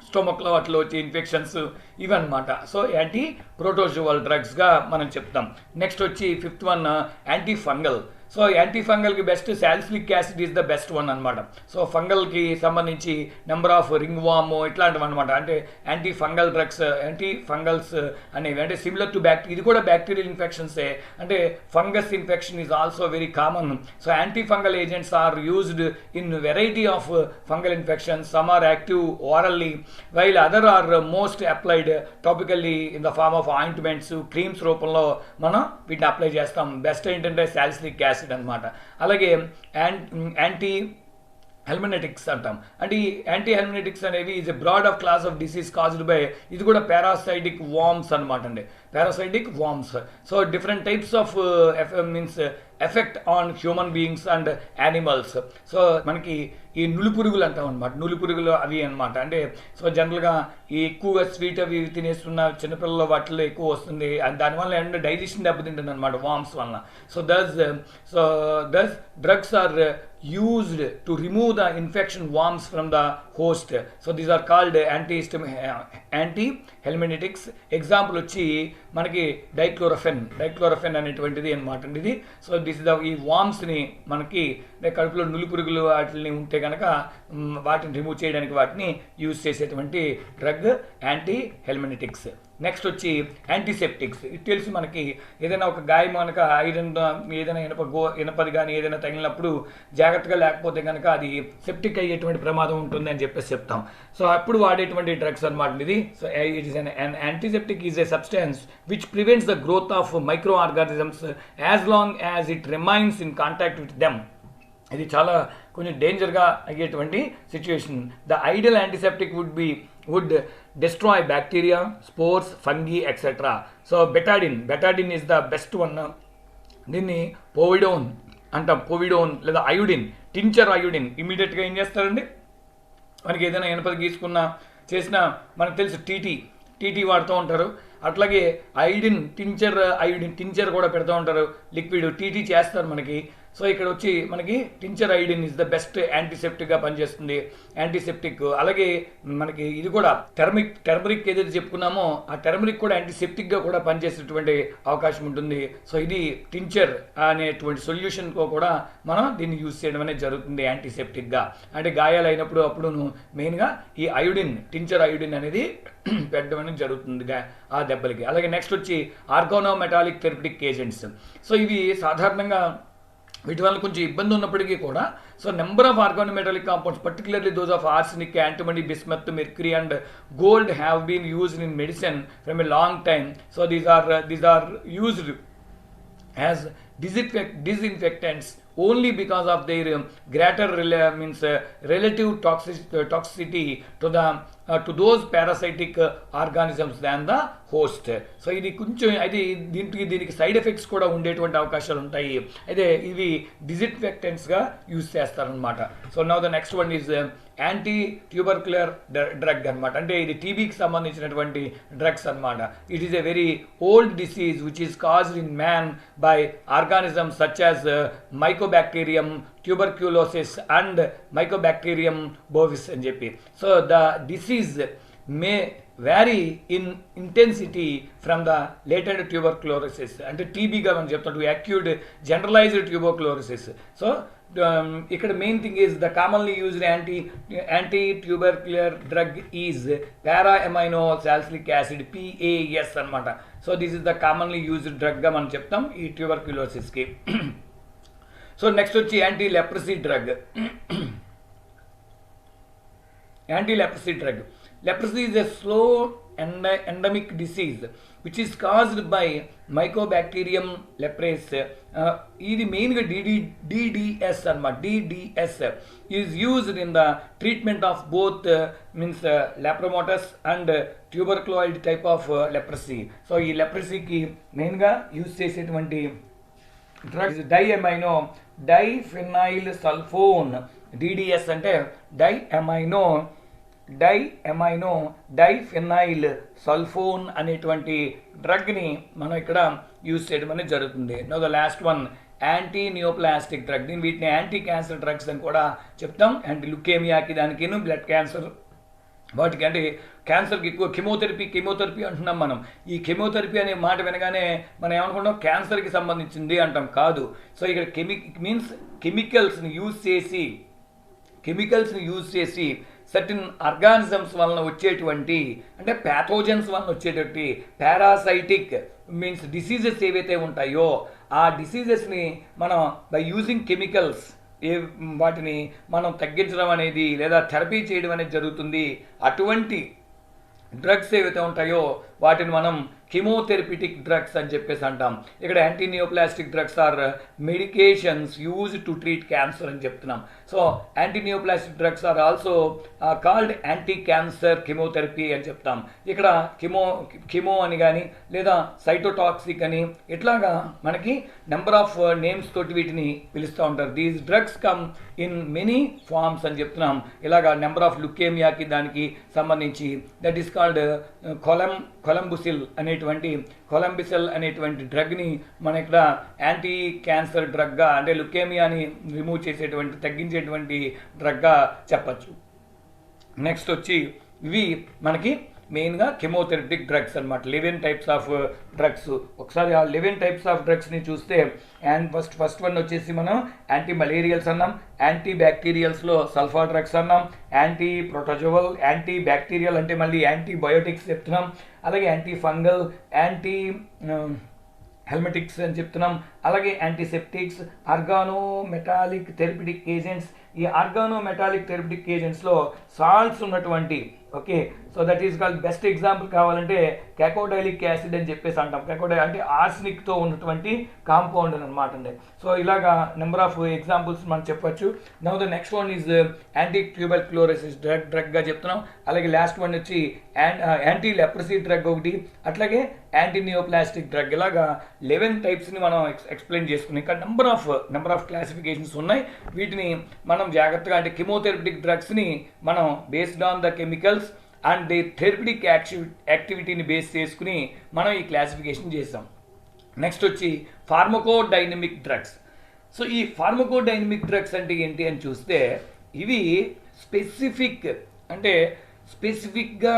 స్టొమక్లో వాటిలో వచ్చే ఇన్ఫెక్షన్స్ ఇవన్నమాట. సో యాంటీ ప్రోటోజోవల్ డ్రగ్స్గా మనం చెప్తాం. నెక్స్ట్ వచ్చి fifth one anti fungal. So anti ఫంగల్కి best salicylic acid is the best one అనమాట. సో ఫంగల్కి సంబంధించి నెంబర్ ఆఫ్ రింగ్ వామ్ ఇట్లాంటివి అనమాట. అంటే యాంటీ ఫంగల్ డ్రగ్స్, యాంటీ ఫంగల్స్ అనేవి అంటే సిమిలర్ టు ఇది కూడా బ్యాక్టీరియల్ ఇన్ఫెక్షన్సే. అంటే fungus infection is also very common. So anti fungal agents are used in variety of fungal infections. Some are active orally while other are most applied topically in the form of ointments, creams రూపంలో మనం వీటిని apply చేస్తాం. Best ఏంటంటే salicylic acid అనమాట. అలాగే anti హెల్మెనెటిక్స్ అంటాం. అంటే ఈ యాంటీ హెల్మెనెటిక్స్ అనేవి is a broad of class of disease caused by, ఇది కూడా పారాసైటిక్ వామ్స్ అనమాట అండి, parasitic worms. So different types of means effect on human beings and animals. So మనకి ఈ నులిపురుగులు అంటాం అనమాట, నులిపురుగులు అవి అనమాట. అంటే సో జనరల్గా ఈ ఎక్కువగా స్వీట్ అవి తినేస్తున్న చిన్నపిల్లల వాటిల్లో ఎక్కువ వస్తుంది, దానివల్ల ఏంటంటే డైజెషన్ దెబ్బతింటుంది అనమాట వామ్స్ వలన. So thus drugs are used to remove the infection worms from the host. So these are called anti-helminetics. Example వచ్చి మనకి డైక్లోరోఫెన్ అనేటువంటిది అనమాట ఇది. సో దిస్ ఇస్ ఈ వామ్స్ని మనకి కడుపులో నులిపురుగులు వాటిని ఉంటే కనుక వాటిని రిమూవ్ చేయడానికి వాటిని యూజ్ చేసేటువంటి డ్రగ్ యాంటీ హెల్మినెటిక్స్. నెక్స్ట్ వచ్చి యాంటీసెప్టిక్స్. ఇది తెలుసు మనకి, ఏదైనా ఒక గాయం కనుక ఐరన్ ఏదైనా ఇనపది కానీ ఏదైనా తగిలినప్పుడు జాగ్రత్తగా లేకపోతే కనుక అది సెప్టిక్ అయ్యేటువంటి ప్రమాదం ఉంటుంది అని చెప్పేసి చెప్తాం. సో అప్పుడు వాడేటువంటి డ్రగ్స్ అనమాట ఇది. So it is an antiseptic is a substance which prevents the growth of micro organisms as long as it remains in contact with them. ఇది చాలా కొంచెం డేంజర్గా అయ్యేటువంటి situation. The ideal antiseptic would destroy bacteria, spores, fungi, etc. So betadine is the best one. దీన్ని povidone అంటాం, povidone లేదా iodine, tincture iodine. ఇమీడియట్గా ఏం చేస్తారండి, మనకి ఏదైనా ఎనపది గీసుకున్నా చేసినా మనకు తెలుసు టీటీ వాడుతూ ఉంటారు. అట్లాగే ఐడిన్ టించర్ కూడా పెడతా ఉంటారు, లిక్విడ్ టీటీ చేస్తారు మనకి. సో ఇక్కడ వచ్చి మనకి tincture iodine is the best యాంటీసెప్టిక్గా పనిచేస్తుంది, యాంటీసెప్టిక్. అలాగే మనకి ఇది కూడా టర్మరిక్ ఏదైతే చెప్పుకున్నామో ఆ టర్మరిక్ కూడా యాంటీసెప్టిక్గా కూడా పనిచేసేటువంటి అవకాశం ఉంటుంది. సో ఇది టించర్ అనేటువంటి సొల్యూషన్తో కూడా మనం దీన్ని యూజ్ చేయడం అనేది జరుగుతుంది యాంటీసెప్టిక్గా. అంటే గాయాలు అయినప్పుడు అప్పుడు మెయిన్గా ఈ టించర్ ఐడిన్ అనేది పెట్టడం అనేది జరుగుతుంది ఆ దెబ్బలకి. అలాగే నెక్స్ట్ వచ్చి ఆర్గానోమెటాలిక్ థెరప్యూటిక్ ఏజెంట్స్. సో ఇవి సాధారణంగా వీటి వల్ల కొంచెం ఇబ్బంది ఉన్నప్పటికీ కూడా, so number of organometallic compounds particularly those of arsenic, antimony, bismuth, mercury and gold have been used in medicine from a long time. So these are used as disinfectants only because of their greater relative toxicity to those parasitic organisms than the host. So ఇది కొంచెం అది దీనికి side effects కూడా ఉండేటువంటి అవకాశాలు ఉంటాయి. అయితే ఇవి డిజిన్ఫెక్టెంట్స్గా యూజ్ చేస్తారనమాట. So now the next one is anti tubercular drug అనమాట. అంటే ఇది టీబీకి సంబంధించినటువంటి డ్రగ్స్ అనమాట. It is a very old disease which is caused in man by organisms such as mycobacterium tuberculosis and mycobacterium bovis అని చెప్పి. So the disease may vary in intensity from the latent tuberculosis. అంటే టీబీగా మనం చెప్తాం acute generalised tuberculosis. So ఇక్కడ main thing is the commonly used anti tubercular drug is para amino salicylic acid PAS అనమాట. So this is the commonly used డ్రగ్గా మనం చెప్తాం ఈ ట్యూబర్క్యులోసిస్కి. సో నెక్స్ట్ వచ్చి anti leprosy drug. Leprosy is a slow endemic disease which is caused by Mycobacterium leprae. ఇది మెయిన్గా DDS అన్నమాట. DDS is used in the treatment of both lepromatous and tuberculoid type of leprosy. So ఈ లెప్రసీకి మెయిన్గా use చేసేటువంటి drugs డైఫెనైల్ sulphone. DDS అంటే డైఫెనైల్ sulphone అనేటువంటి డ్రగ్ని మనం ఇక్కడ యూజ్ చేయడం అనేది జరుగుతుంది. Know the last one anti neoplastic drug. వీటిని యాంటీ క్యాన్సర్ డ్రగ్స్ అని కూడా చెప్తాం. యాంటీ లుకేమియాకి దానికి బ్లడ్ క్యాన్సర్ వాటికి. అంటే క్యాన్సర్కి ఎక్కువ కెమోథెరపీ అంటున్నాం మనం. ఈ కెమోథెరపీ అనే మాట వినగానే మనం ఏమనుకుంటాం క్యాన్సర్కి సంబంధించింది అంటాం. కాదు. సో ఇక్కడ కెమికల్స్ని యూజ్ చేసి సర్టిన్ ఆర్గానిజమ్స్ వలన వచ్చేటువంటి అంటే ప్యాథోజన్స్ వలన వచ్చేటువంటి పారాసైటిక్ డిసీజెస్ ఏవైతే ఉంటాయో ఆ డిసీజెస్ని మనం బై యూజింగ్ కెమికల్స్ వాటిని మనం తగ్గించడం అనేది లేదా థెరపీ చేయడం అనేది జరుగుతుంది. అటువంటి డ్రగ్స్ ఏవైతే ఉంటాయో వాటిని మనం కెమోథెరపిటిక్ డ్రగ్స్ అని చెప్పేసి అంటాం. ఇక్కడ anti neoplastic drugs or medications use to treat cancer అని చెప్తున్నాం. So anti neoplastic drugs are also called anti cancer chemotherapy అని చెప్తాం. ఇక్కడ కెమో అని కానీ లేదా సైటోటాక్సిక్ అని ఇట్లాగా మనకి నెంబర్ ఆఫ్ నేమ్స్ తోటి వీటిని పిలుస్తూ ఉంటారు. These drugs come in many forms అని చెప్తున్నాం. ఇలాగా నెంబర్ ఆఫ్ లుకేమియాకి దానికి సంబంధించి దట్ ఈస్ కాల్డ్ కొలంబిసిల్ అనేటువంటి డ్రగ్ని మన ఇక్కడ యాంటీ క్యాన్సర్ డ్రగ్గా అంటే లుకేమియాని రిమూవ్ చేసేటువంటి తగ్గించేటువంటి డ్రగ్గా చెప్పచ్చు. నెక్స్ట్ వచ్చి ఇవి మనకి మెయిన్గా కెమోథెరపిటిక్ డ్రగ్స్ అనమాట. 11 టైప్స్ ఆఫ్ డ్రగ్స్. ఒకసారి ఆ 11 టైప్స్ ఆఫ్ డ్రగ్స్ని చూస్తే ఫస్ట్ వన్ వచ్చేసి మనం యాంటీ మలేరియల్స్ అన్నాం, యాంటీ బ్యాక్టీరియల్స్లో సల్ఫా డ్రగ్స్ అన్నాం, యాంటీ ప్రోటోజోవల్, యాంటీ బ్యాక్టీరియల్ అంటే మళ్ళీ యాంటీబయోటిక్స్ చెప్తున్నాం, అలాగే యాంటీ ఫంగల్, యాంటీ హెల్మెటిక్స్ అని చెప్తున్నాం, అలాగే యాంటీసెప్టిక్స్, ఆర్గానోమెటాలిక్ థెరప్యూటిక్ ఏజెంట్స్. ఈ ఆర్గానోమెటాలిక్ థెరప్యూటిక్ ఏజెంట్స్లో సాల్ట్స్ ఉన్నటువంటి okay. So that is called best example కావాలంటే క్యాకోడైలిక్ యాసిడ్ అని చెప్పేసి అంటాం. అంటే ఆర్సెనిక్తో ఉన్నటువంటి కాంపౌండ్ అనమాట అండి. సో ఇలాగా నెంబర్ ఆఫ్ ఎగ్జాంపుల్స్ మనం చెప్పొచ్చు. Now the next one is anti tuberculosis డ్రగ్గా చెప్తున్నాం. అలాగే లాస్ట్ వన్ వచ్చి యాంటీ లెప్రసీ డ్రగ్ ఒకటి, అట్లాగే యాంటీ నియోప్లాస్టిక్ డ్రగ్. ఇలాగా 11 టైప్స్ని మనం ఎక్స్ప్లెయిన్ చేసుకున్నాం. ఇంకా నెంబర్ ఆఫ్ క్లాసిఫికేషన్స్ ఉన్నాయి. వీటిని మనం జాగ్రత్తగా అంటే కెమోథెరపిటిక్ డ్రగ్స్ని మనం based on the chemicals and the therapeutic యాక్టివిటీని బేస్ చేసుకుని మనం ఈ క్లాసిఫికేషన్ చేసాం. నెక్స్ట్ వచ్చి ఫార్మకోడైనమిక్ డ్రగ్స్. సో ఈ ఫార్మకోడైనమిక్ డ్రగ్స్ అంటే ఏంటి అని చూస్తే ఇవి స్పెసిఫిక్ అంటే స్పెసిఫిక్గా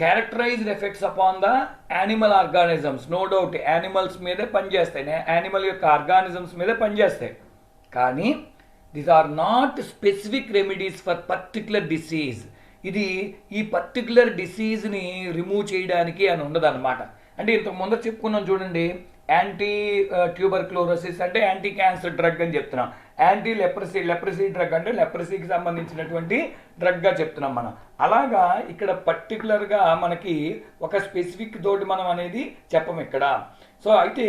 characterised effects upon the animal organisms. No doubt animals మీదే పనిచేస్తాయి, యానిమల్ యొక్క ఆర్గానిజమ్స్ మీదే పనిచేస్తాయి. కానీ these are not specific remedies for particular disease. ఇది ఈ పర్టికులర్ డిసీజ్ని రిమూవ్ చేయడానికి అని ఉండదు అనమాట. అంటే ఇంతకు ముందర చెప్పుకున్నాం చూడండి, యాంటీ ట్యూబర్క్లోరోసిస్ అంటే యాంటీ క్యాన్సర్ డ్రగ్ అని చెప్తున్నాం, యాంటీ లెప్రసీ డ్రగ్ అంటే లెప్రసీకి సంబంధించినటువంటి డ్రగ్గా చెప్తున్నాం మనం. అలాగా ఇక్కడ పర్టికులర్గా మనకి ఒక స్పెసిఫిక్ తోటి మనం అనేది చెప్పం ఇక్కడ. సో అయితే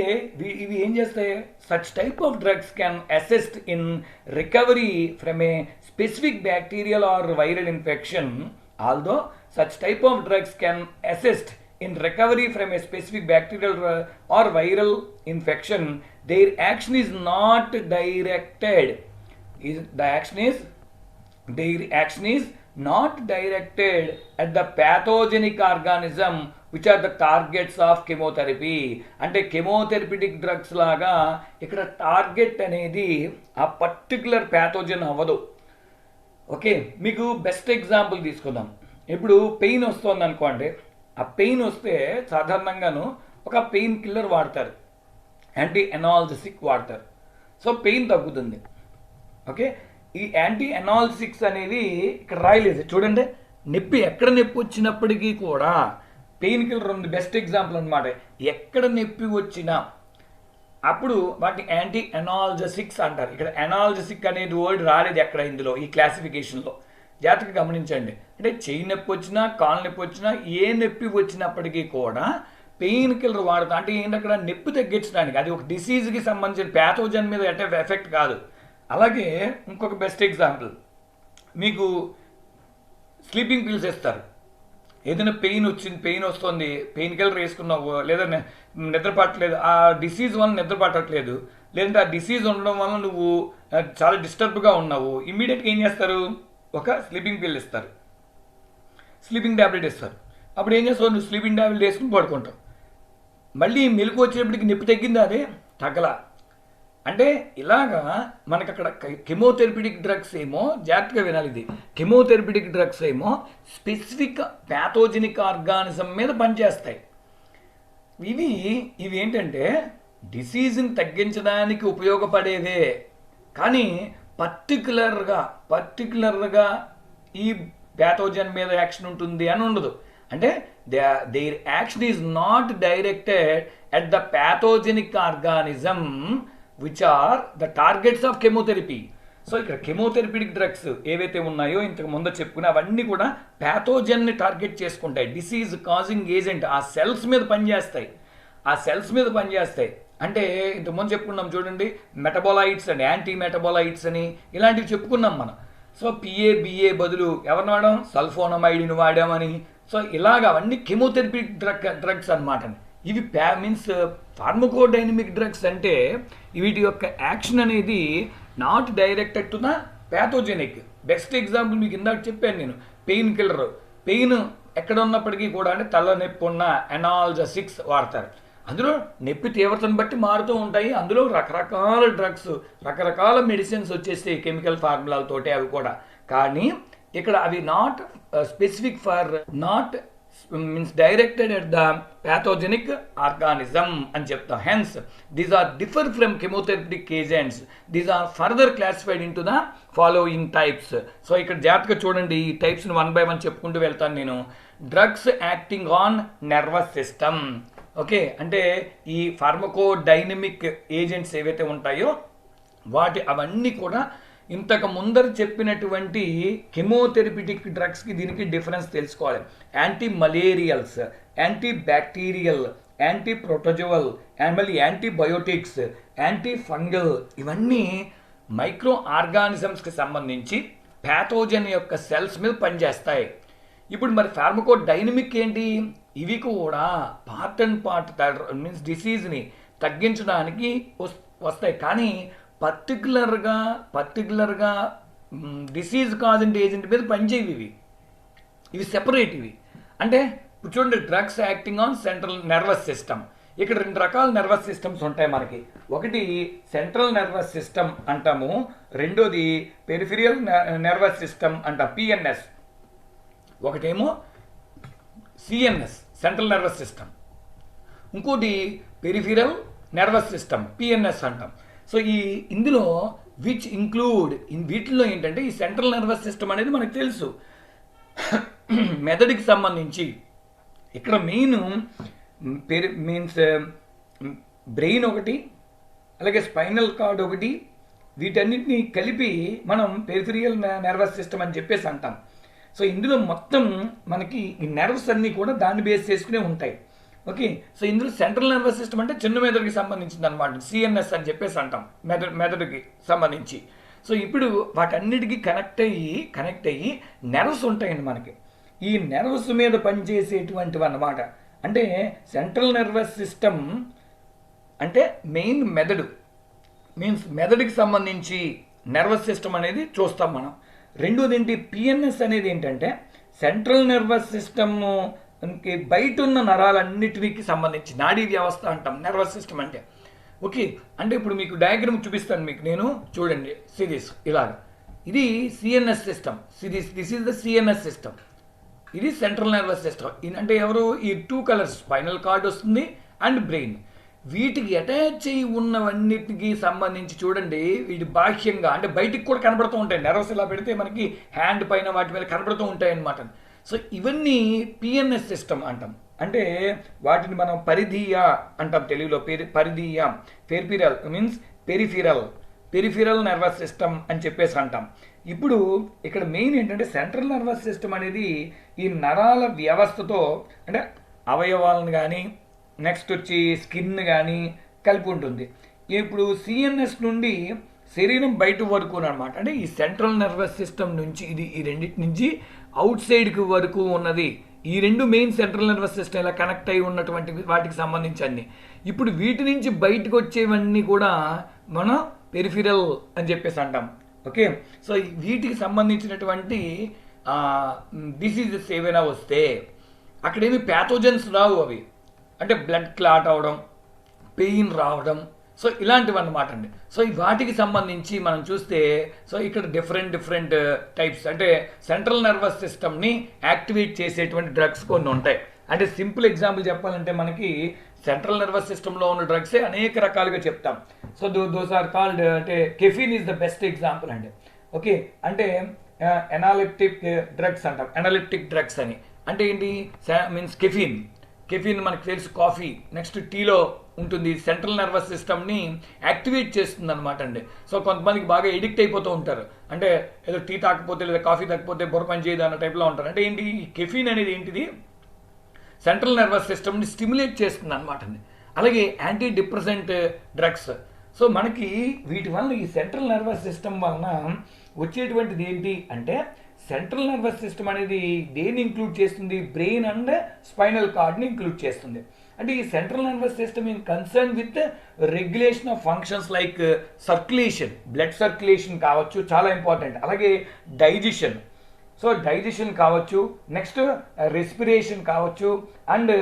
ఇవి ఏం చేస్తాయి, such type of drugs can assist in recovery from a specific bacterial or viral infection. Although such type of drugs can assist in recovery from a specific bacterial or viral infection, their action is not directed. Their action is not directed at the pathogenic organism which are the targets of chemotherapy. అంటే కెమోథెరపిటిక్ drugs లాగా ఇక్కడ target అనేది ఆ particular pathogen అవ్వదు. Okay, మీకు best example తీసుకుందాం. ఇప్పుడు pain వస్తుంది అనుకోండి, ఆ పెయిన్ వస్తే సాధారణంగాను ఒక పెయిన్ కిల్లర్ వాడతారు, యాంటీ ఎనాల్జెసిక్ వాడతారు. సో పెయిన్ తగ్గుతుంది. ఓకే, ఈ యాంటీ ఎనాల్జెసిక్స్ అనేది ఇక్కడ రాయలేదు చూడండి. నొప్పి ఎక్కడ నొప్పి వచ్చినప్పటికీ కూడా పెయిన్ కిల్లర్ ఉంది, బెస్ట్ ఎగ్జాంపుల్ అనమాట. ఎక్కడ నొప్పి వచ్చినా అప్పుడు వాటిని యాంటీ ఎనాల్జెసిక్స్ అంటారు. ఇక్కడ ఎనాల్జెసిక్ అనేది వర్డ్ రాలేదు ఎక్కడ ఇందులో ఈ క్లాసిఫికేషన్లో. జాగ్రత్తగా గమనించండి. అంటే చెయ్యి నొప్పి వచ్చినా కాలు నొప్పి వచ్చినా ఏ నొప్పి వచ్చినప్పటికీ కూడా పెయిన్ కిల్లర్ వాడతాం. అంటే ఏంటి, అక్కడ నొప్పి తగ్గించడానికి, అది ఒక డిసీజ్కి సంబంధించిన ప్యాథోజన్ మీద ఎఫెక్ట్ కాదు. అలాగే ఇంకొక బెస్ట్ ఎగ్జాంపుల్, మీకు స్లీపింగ్ పిల్స్ ఇస్తారు. ఏదైనా పెయిన్ వస్తుంది, పెయిన్ కిల్లర్ వేసుకున్నావు, లేదా నిద్ర పట్టలేదు, ఆ డిసీజ్ వల్ల నిద్ర పట్టట్లేదు, లేదంటే ఆ డిసీజ్ ఉండడం వల్ల నువ్వు చాలా డిస్టర్బ్గా ఉన్నావు, ఇమ్మీడియట్గా ఏం చేస్తారు, ఒక స్లీపింగ్ పిల్ ఇస్తారు, స్లీపింగ్ ట్యాబ్లెట్ ఇస్తారు. అప్పుడు ఏం చేస్తావు, నువ్వు స్లీపింగ్ ట్యాబ్లెట్ వేసుకుని పడుకుంటావు. మళ్ళీ మెలకు వచ్చేటప్పటికి నొప్పి తగ్గిందా, అదే తగ్గలా. అంటే ఇలాగా మనకు అక్కడ కెమోథెరపిటిక్ డ్రగ్స్ ఏమో, జాగ్రత్తగా వినాలి ఇది, కెమోథెరపిటిక్ డ్రగ్స్ ఏమో స్పెసిఫిక్ ప్యాథోజెనిక్ ఆర్గానిజం మీద పనిచేస్తాయి. ఇవి ఏంటంటే డిసీజ్ని తగ్గించడానికి ఉపయోగపడేవే, కానీ పర్టికులర్గా ఈ ప్యాథోజన్ మీద యాక్షన్ ఉంటుంది అని ఉండదు. అంటే their action is not directed at the pathogenic organism which are the targets of chemotherapy. So ఇక్కడ కెమోథెరపిటిక్ డ్రగ్స్ ఏవైతే ఉన్నాయో ఇంతకు ముందు చెప్పుకున్న అవన్నీ కూడా ప్యాథోజన్ని టార్గెట్ చేసుకుంటాయి. డిసీజ్ కాజింగ్ ఏజెంట్ ఆ సెల్స్ మీద పనిచేస్తాయి. అంటే ఇంతకుముందు చెప్పుకున్నాం చూడండి, మెటబోలైట్స్ అండ్ యాంటీ మెటబోలైట్స్ అని ఇలాంటివి చెప్పుకున్నాం మనం. సో పిఏబిఏ బదులు ఎవరిని వాడాం, సల్ఫోనమైడ్ని వాడామని. సో ఇలాగ అవన్నీ కెమోథెరపిటిక్ డ్రగ్స్ అనమాట. ఇవి మీన్స్ ఫార్మకోడైనమిక్ డ్రగ్స్ అంటే వీటి యొక్క యాక్షన్ అనేది not directed to the pathogenic. Best example మీకు ఇందాక చెప్పాను నేను, పెయిన్ కిల్లర్. పెయిన్ ఎక్కడ ఉన్నప్పటికీ కూడా అంటే తల నొప్పి ఉన్న ఎనాల్జెసిక్స్ వాడతారు. అందులో నొప్పి తీవ్రతను బట్టి మారుతూ ఉంటాయి. అందులో రకరకాల డ్రగ్స్, రకరకాల మెడిసిన్స్ వచ్చేస్తాయి కెమికల్ ఫార్ములాలతోటి అవి కూడా. కానీ ఇక్కడ అవి not specific for not means directed at the pathogenic organism అని చెప్తాం. Hence these are differ from chemotherapeutic agents. These are further classified in to the following types. So ఇక్కడ జాగ్రత్తగా చూడండి, ఈ టైప్స్ని 1 by 1 చెప్పుకుంటూ వెళ్తాను నేను. Drugs acting on nervous system. Okay, అంటే ఈ ఫార్మకోడైనమిక్ ఏజెంట్స్ ఏవైతే ఉంటాయో అవన్నీ కూడా ఇంతకు ముందర చెప్పినటువంటి కెమోథెరపిటిక్ డ్రగ్స్కి దీనికి డిఫరెన్స్ తెలుసుకోవాలి. Anti malarials, anti bacterial, anti protozoal, మళ్ళీ యాంటీబయోటిక్స్, యాంటీ ఫంగల్, ఇవన్నీ మైక్రో ఆర్గానిజమ్స్కి సంబంధించి ప్యాథోజన్ యొక్క సెల్స్ మీద పనిచేస్తాయి. ఇప్పుడు మరి ఫార్మకోడైనమిక్ ఏంటి, ఇవి కూడా పార్ట్ అండ్ పార్ట్ మీన్స్ డిసీజ్ని తగ్గించడానికి వస్తాయి. కానీ పర్టికులర్గా డిసీజ్ కాజెంట్ ఏజెంట్ మీద పనిచేయవి ఇవి సెపరేట్ ఇవి. అంటే ఇప్పుడు చూడండి, drugs acting on central nervous system. ఇక్కడ 2 రకాల నర్వస్ సిస్టమ్స్ ఉంటాయి మనకి. ఒకటి సెంట్రల్ నర్వస్ సిస్టమ్ అంటాము, రెండోది పెరిఫెరియల్ నర్వస్ సిస్టమ్ అంటాం, పిఎన్ఎస్. ఒకటేమో సిఎన్ఎస్ సెంట్రల్ నర్వస్ సిస్టమ్, ఇంకోటి పెరిఫెరల్ నర్వస్ సిస్టమ్ పిఎన్ఎస్ అంటాం. సో ఇందులో విచ్ ఇంక్లూడ్ వీటిల్లో ఏంటంటే ఈ సెంట్రల్ నర్వస్ సిస్టమ్ అనేది మనకు తెలుసు, మెదడుకి సంబంధించి. ఇక్కడ మెయిన్ మీన్స్ బ్రెయిన్ ఒకటి, అలాగే స్పైనల్ కార్డ్ ఒకటి, వీటన్నిటిని కలిపి మనం పెరిఫెరియల్ నర్వస్ సిస్టమ్ అని చెప్పేసి అంటాం. సో ఇందులో మొత్తం మనకి ఈ నర్వ్స్ అన్నీ కూడా దాన్ని బేస్ చేసుకునే ఉంటాయి. ఓకే, సో ఇందులో సెంట్రల్ నర్వస్ సిస్టమ్ అంటే చిన్న మెదడుకి సంబంధించింది అనమాట, సిఎన్ఎస్ అని చెప్పేసి అంటాం, మెదడుకి సంబంధించి. సో ఇప్పుడు వాటన్నిటికీ కనెక్ట్ అయ్యి నెర్వ్స్ ఉంటాయండి మనకి. ఈ నెర్వ్స్ మీద పనిచేసేటువంటివి అన్నమాట. అంటే సెంట్రల్ నర్వస్ సిస్టమ్ అంటే మెయిన్ మెదడు, మీన్స్ మెదడుకి సంబంధించి నర్వస్ సిస్టమ్ అనేది చూస్తాం మనం. రెండోది ఏంటి, పిఎన్ఎస్ అనేది ఏంటంటే సెంట్రల్ నర్వస్ సిస్టమ్ బయట ఉన్న నరాలన్నిటికి సంబంధించి నాడీ వ్యవస్థ అంటాం నర్వస్ సిస్టమ్ అంటే. ఓకే, అంటే ఇప్పుడు మీకు డయాగ్రామ్ చూపిస్తాను మీకు నేను, చూడండి సిరీస్ ఇలాగ. ఇది CNS system, this is the CNS system, ఇది సెంట్రల్ నర్వస్ సిస్టమ్. అంటే ఎవరు, ఈ 2 కలర్స్ స్పైనల్ కార్డ్ వస్తుంది అండ్ బ్రెయిన్. వీటికి అటాచ్ అయి ఉన్నవన్నిటికి సంబంధించి చూడండి, వీటి బాహ్యంగా అంటే బయటికి కూడా కనబడుతూ ఉంటాయి. నెర్వస్ ఇలా పెడితే మనకి హ్యాండ్ పైన వాటి మీద కనబడుతూ ఉంటాయి అన్నమాట. సో ఇవన్నీ పిఎన్ఎస్ సిస్టమ్ అంటాం. అంటే వాటిని మనం పరిధీయ అంటాం తెలుగులో, పరిధీయ. Peripheral means peripheral nervous system అని చెప్పేసి అంటాం. ఇప్పుడు ఇక్కడ మెయిన్ ఏంటంటే సెంట్రల్ నర్వస్ సిస్టమ్ అనేది ఈ నరాల వ్యవస్థతో అంటే అవయవాలను కానీ నెక్స్ట్ వచ్చి స్కిన్ కానీ కలిపి ఉంటుంది. ఇప్పుడు సిఎన్ఎస్ నుండి శరీరం బయట వరకు అనమాట. అంటే ఈ సెంట్రల్ నర్వస్ సిస్టమ్ నుంచి ఈ రెండింటి నుంచి అవుట్ సైడ్కి వరకు ఉన్నది. ఈ 2 మెయిన్ సెంట్రల్ నర్వస్ సిస్టమ్ ఇలా కనెక్ట్ అయి ఉన్నటువంటి వాటికి సంబంధించి అన్ని. ఇప్పుడు వీటి నుంచి బయటకు వచ్చేవన్నీ కూడా మనం పెరిఫెరల్ అని చెప్పేసి అంటాం. ఓకే, సో వీటికి సంబంధించినటువంటి డిసీజెస్ ఏవైనా వస్తే అక్కడేమి ప్యాథోజన్స్ రావు. అవి అంటే బ్లడ్ క్లాట్ అవడం, పెయిన్ రావడం, సో ఇలాంటివి అన్నమాట అండి. సో వాటికి సంబంధించి మనం చూస్తే సో ఇక్కడ డిఫరెంట్ టైప్స్ అంటే సెంట్రల్ నర్వస్ సిస్టమ్ని యాక్టివేట్ చేసేటువంటి డ్రగ్స్ కొన్ని ఉంటాయి. అంటే సింపుల్ ఎగ్జాంపుల్ చెప్పాలంటే మనకి సెంట్రల్ నర్వస్ సిస్టంలో ఉన్న డ్రగ్సే అనేక రకాలుగా చెప్తాం. సో దోస్ ఆర్ కాల్డ్, అంటే caffeine is the best example అండి. ఓకే, అంటే ఎనాలిప్టిక్ డ్రగ్స్ అంటాం, ఎనాలిప్టిక్ డ్రగ్స్ అని. అంటే ఏంటి, మీన్స్ కెఫిన్ మనకు తెలుసు, కాఫీ నెక్స్ట్ టీలో ఉంటుంది. సెంట్రల్ నర్వస్ సిస్టమ్ని యాక్టివేట్ చేస్తుంది అనమాట అండి. సో కొంతమందికి బాగా ఎడిక్ట్ అయిపోతూ ఉంటారు, అంటే ఏదో టీ తాకపోతే లేదా కాఫీ తాకపోతే బుర్ర పని చేయదు అన్న టైప్లో ఉంటారు. అంటే ఏంటి, ఈ కెఫిన్ అనేది ఏంటిది, సెంట్రల్ నర్వస్ సిస్టమ్ని స్టిమ్యులేట్ చేస్తుంది అనమాట అండి. అలాగే యాంటీ డిప్రెసెంట్ డ్రగ్స్. సో మనకి వీటి వలన ఈ సెంట్రల్ నర్వస్ సిస్టమ్ వలన వచ్చేటువంటిది ఏంటి అంటే, సెంట్రల్ నర్వస్ సిస్టమ్ అనేది దేన్ని ఇంక్లూడ్ చేస్తుంది, బ్రెయిన్ అండ్ స్పైనల్ కార్డ్ని ఇంక్లూడ్ చేస్తుంది. అంటే ఈ central nervous system in concern with regulation of functions like circulation, blood circulation కావచ్చు, చాలా ఇంపార్టెంట్. అలాగే డైజెషన్, సో డైజెషన్ కావచ్చు, నెక్స్ట్ రెస్పిరేషన్ కావచ్చు, అండ్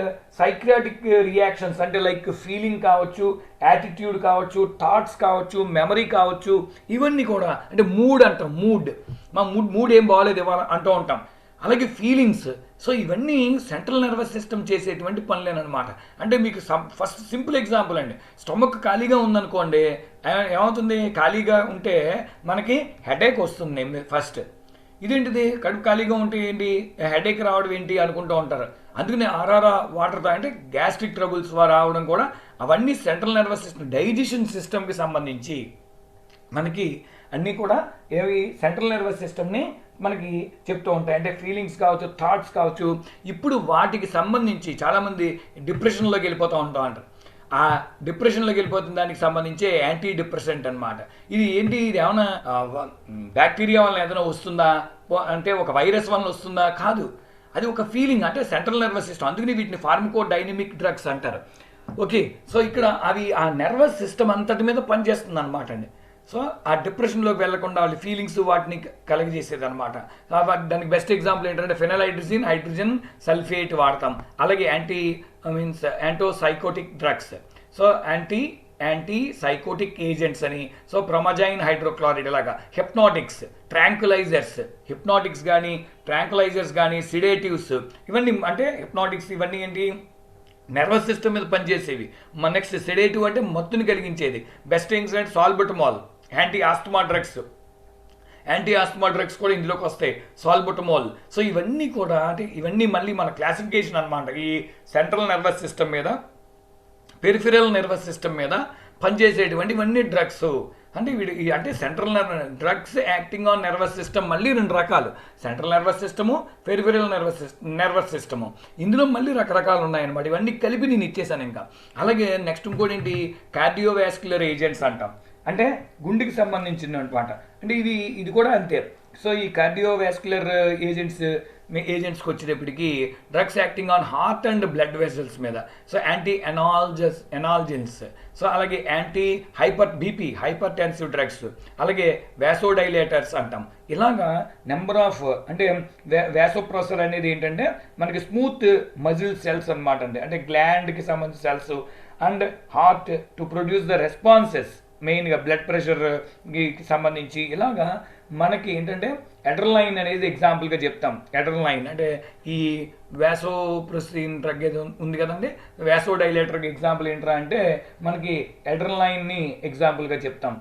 సైక్రియాటిక్ రియాక్షన్స్ అంటే లైక్ ఫీలింగ్ కావచ్చు, యాటిట్యూడ్ కావచ్చు, థాట్స్ కావచ్చు, మెమరీ కావచ్చు, ఇవన్నీ కూడా. అంటే మూడ్ అంటాం, మూడ్ ఏం బాగోలేదు ఇవాళ అంటూ ఉంటాం. అలాగే ఫీలింగ్స్. సో ఇవన్నీ సెంట్రల్ నర్వస్ సిస్టమ్ చేసేటువంటి పనులేనమాట. అంటే మీకు ఫస్ట్ సింపుల్ ఎగ్జాంపుల్ అండి, స్టమక్ ఖాళీగా ఉందనుకోండి, ఏమవుతుంది, ఖాళీగా ఉంటే మనకి హెడేక్ వస్తుంది ఫస్ట్. ఇదేంటిది, కడుపు ఖాళీగా ఉంటే ఏంటి హెడేక్ రావడం ఏంటి అనుకుంటూ ఉంటారు. అందుకని వాటర్తో అంటే గ్యాస్ట్రిక్ ట్రబుల్స్ రావడం కూడా అవన్నీ సెంట్రల్ నర్వస్ సిస్టమ్, డైజెషన్ సిస్టమ్కి సంబంధించి మనకి అన్నీ కూడా ఏవి సెంట్రల్ నర్వస్ సిస్టమ్ని మనకి చెప్తూ ఉంటాయి. అంటే ఫీలింగ్స్ కావచ్చు, థాట్స్ కావచ్చు. ఇప్పుడు వాటికి సంబంధించి చాలామంది డిప్రెషన్లోకి వెళ్ళిపోతూ అంటారు. ఆ డిప్రెషన్లోకి వెళ్ళిపోతున్న దానికి సంబంధించి యాంటీ డిప్రెసెంట్ అనమాట. ఇది ఏంటి, ఇది ఏమైనా బ్యాక్టీరియా వల్ల ఏదైనా వస్తుందా అంటే ఒక వైరస్ వల్ల వస్తుందా, కాదు, అది ఒక ఫీలింగ్, అంటే సెంట్రల్ నర్వస్ సిస్టమ్. అందుకని వీటిని ఫార్మకోడైనమిక్ డ్రగ్స్ అంటారు. ఓకే, సో ఇక్కడ అవి ఆ నర్వస్ సిస్టమ్ అంతటి మీద పనిచేస్తుంది అనమాట అండి. సో ఆ డిప్రెషన్లోకి వెళ్లకుండా వాళ్ళ ఫీలింగ్స్ వాటిని కలగజేసేది అనమాట. దానికి బెస్ట్ ఎగ్జాంపుల్ ఏంటంటే ఫెనైల్హైడ్రోజన్, హైడ్రోజన్ సల్ఫేట్ వాడతాం. అలాగే antipsychotic drugs, so anti psychotic agents అని, సో ప్రొమజైన్ హైడ్రోక్లోరైడ్, ఇలాగా హిప్నాటిక్స్, హిప్నాటిక్స్ కానీ ట్రాంకులైజర్స్ కానీ సిడేటివ్స్, ఇవన్నీ అంటే హిప్నాటిక్స్ ఇవన్నీ ఏంటి నర్వస్ సిస్టమ్ మీద పనిచేసేవి. నెక్స్ట్ సెడేటివ్ అంటే మత్తుని కలిగించేది. బెస్ట్ థింగ్స్ అంటే సాల్బుటమాల్, యాంటీ ఆస్తమా డ్రగ్స్ కూడా ఇందులోకి వస్తాయి, సాల్బుటమాల్. సో ఇవన్నీ కూడా అంటే ఇవన్నీ మళ్ళీ మన క్లాసిఫికేషన్ అనమాట. ఈ సెంట్రల్ నర్వస్ సిస్టమ్ మీద, పెరిఫెరల్ నర్వస్ సిస్టమ్ మీద పనిచేసేటువంటి ఇవన్నీ డ్రగ్స్. అంటే అంటే central drugs acting on nervous system మళ్ళీ 2 రకాలు, central nervous system, peripheral nervous system. ఇందులో మళ్ళీ రకరకాలు ఉన్నాయన్నమాట. ఇవన్నీ కలిపి నేను ఇచ్చేసాను ఇంకా. అలాగే నెక్స్ట్ ఇంకోటి ఏంటి, కార్డియోవాస్క్యులర్ ఏజెంట్స్ అంటాం, అంటే గుండెకి సంబంధించింది అనమాట. అంటే ఇది కూడా అంతే. సో ఈ కార్డియోవాస్క్యులర్ ఏజెంట్స్కి వచ్చేటప్పటికి drugs acting on heart and blood vessels మీద, సో యాంటీ ఎనాల్జెన్స్, సో అలాగే హైపర్ టెన్సివ్ డ్రగ్స్, అలాగే వ్యాసోడైలేటర్స్ అంటాం. ఇలాగా నెంబర్ ఆఫ్ అంటే వ్యాసోప్రెసర్ అనేది ఏంటంటే మనకి స్మూత్ మజిల్ సెల్స్ అనమాట అండి, అంటే గ్లాండ్కి సంబంధించిన cells and heart to produce the responses, మెయిన్గా బ్లడ్ ప్రెషర్కి సంబంధించి. ఇలాగా మనకి ఏంటంటే ఎడ్రలైన్ అనేది ఎగ్జాంపుల్గా చెప్తాం. ఎడ్రలైన్ అంటే ఈ వ్యాసోప్రెసిన్ డ్రగ్ ఏదో ఉంది కదండి, వ్యాసోడైలేటర్కి ఎగ్జాంపుల్ ఏంట్రా అంటే మనకి ఎడ్రలైన్ని ఎగ్జాంపుల్గా చెప్తాం.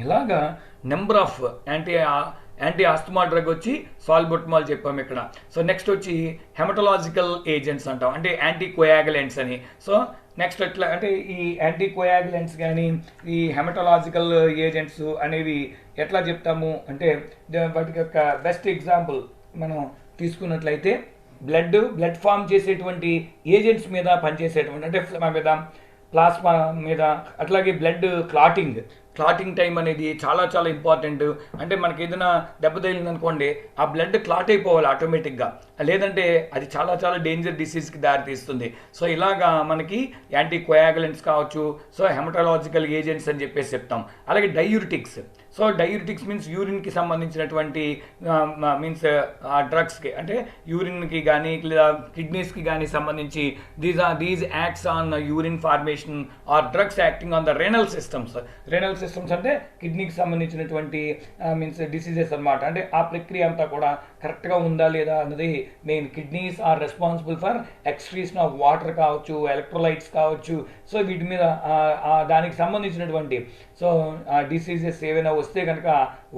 ఇలాగా number of anti asthma drug వచ్చి సాల్బుటమాల్ చెప్పాం ఇక్కడ. సో నెక్స్ట్ వచ్చి హెమటలాజికల్ ఏజెంట్స్ అంటాం, అంటే యాంటీ కోయాగులెంట్స్ అని. సో నెక్స్ట్ ఎట్లా అంటే ఈ యాంటీ కోయాగులెంట్స్ కానీ ఈ హెమటలాజికల్ ఏజెంట్స్ అనేవి ఎట్లా చెప్తాము అంటే వాటికి యొక్క బెస్ట్ ఎగ్జాంపుల్ మనం తీసుకున్నట్లయితే బ్లడ్ ఫామ్ చేసేటువంటి ఏజెంట్స్ మీద పనిచేసేటువంటి, అంటే ప్లాస్మా మీద, అట్లాగే బ్లడ్ క్లాటింగ్ టైం అనేది చాలా చాలా ఇంపార్టెంట్. అంటే మనకి ఏదైనా దెబ్బ తగిలింది అనుకోండి, ఆ బ్లడ్ క్లాట్ అయిపోవాలి ఆటోమేటిక్గా, లేదంటే అది చాలా చాలా డేంజర్ డిసీజ్కి దారితీస్తుంది. సో ఇలాగా మనకి యాంటీ కోయాగులెంట్స్ కావచ్చు, సో హెమటాలజికల్ ఏజెంట్స్ అని చెప్పేసి చెప్తాం. అలాగే డయూరిటిక్స్, సో డయూరిటిక్స్ మీన్స్ యూరిన్కి సంబంధించినటువంటి డ్రగ్స్కి, అంటే యూరిన్కి కానీ లేదా కిడ్నీస్కి కానీ సంబంధించి these acts on urine formation are drugs acting on the renal systems అంటే కిడ్నీకి సంబంధించినటువంటి డిసీజెస్ అనమాట. అంటే ఆ ప్రక్రియ అంతా కూడా కరెక్ట్గా ఉందా లేదా అన్నది main. Kidneys are responsible for excretion of water కావచ్చు, ఎలక్ట్రోలైట్స్ కావచ్చు. సో వీటి మీద దానికి సంబంధించినటువంటి సో డిసీజెస్ ఏవైనా వస్తే కనుక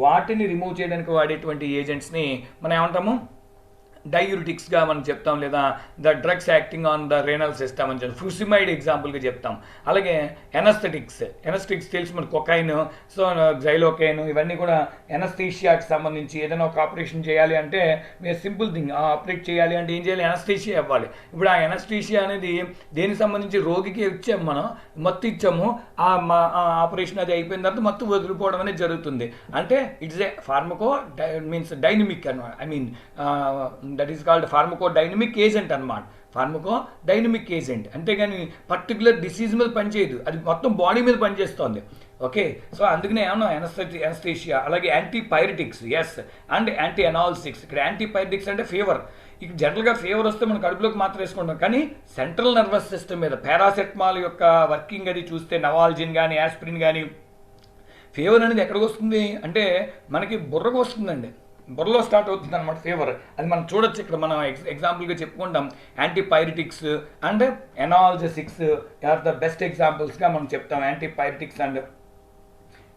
వాటిని రిమూవ్ చేయడానికి వాడేటువంటి ఏజెంట్స్ని మనం ఏమంటాము, డయూరిటిక్స్గా మనం చెప్తాం, లేదా the drugs acting on the renal system అని చెప్పి ఫ్యూసిమైడ్ ఎగ్జాంపుల్గా చెప్తాం. అలాగే ఎనస్థెటిక్స్ తెలిసి మన కొకైన్, సో జైలోకైన్, ఇవన్నీ కూడా ఎనస్థీషియాకి సంబంధించి. ఏదైనా ఒక ఆపరేషన్ చేయాలి అంటే సింపుల్ థింగ్, ఆపరేట్ చేయాలి అంటే ఏం చేయాలి, ఎనస్థీషియా ఇవ్వాలి. ఇప్పుడు ఆ ఎనస్థీషియా అనేది దేనికి సంబంధించి, రోగికి ఇచ్చాము, మనం మత్తు ఇచ్చాము, ఆ ఆపరేషన్ అది అయిపోయిన తర్వాత మత్తు వదిలిపోవడం అనేది జరుగుతుంది. అంటే ఇట్స్ ఏ డైనమిక్ అనమాట, దట్ ఈస్ కాల్డ్ ఫార్మకోడైనమిక్ ఏజెంట్ అనమాట. ఫార్మకోడైనమిక్ ఏజెంట్ అంతేగాని పర్టికులర్ డిసీజ్ మీద పనిచేయదు, అది మొత్తం బాడీ మీద పనిచేస్తుంది. ఓకే, సో అందుకనే ఏమన్నా ఎనస్థీషియా. అలాగే యాంటీపైరెటిక్స్, ఎస్, అండ్ యాంటీ ఎనాల్సిక్స్. ఇక్కడ యాంటీపైరెటిక్స్ అంటే ఫీవర్. ఇక జనరల్గా ఫీవర్ వస్తే మనం కడుపులోకి మాత్రం వేసుకుంటాం, కానీ సెంట్రల్ నర్వస్ సిస్టమ్ మీద పారాసెటమాల్ యొక్క వర్కింగ్ అది చూస్తే, నవాల్జిన్ కానీ యాస్పిరిన్ కానీ, ఫీవర్ అనేది ఎక్కడికి వస్తుంది అంటే మనకి బుర్రకు వస్తుందండి, బుర్రలో స్టార్ట్ అవుతుంది అనమాట ఫీవర్. అది మనం చూడొచ్చు. ఇక్కడ మనం ఎగ్జాంపుల్గా చెప్పుకుంటాం యాంటీపైరెటిక్స్ అండ్ ఎనాల్జెసిక్స్ ఆర్ ద బెస్ట్ ఎగ్జాంపుల్స్గా మనం చెప్తాం, యాంటీపైరెటిక్స్ అండ్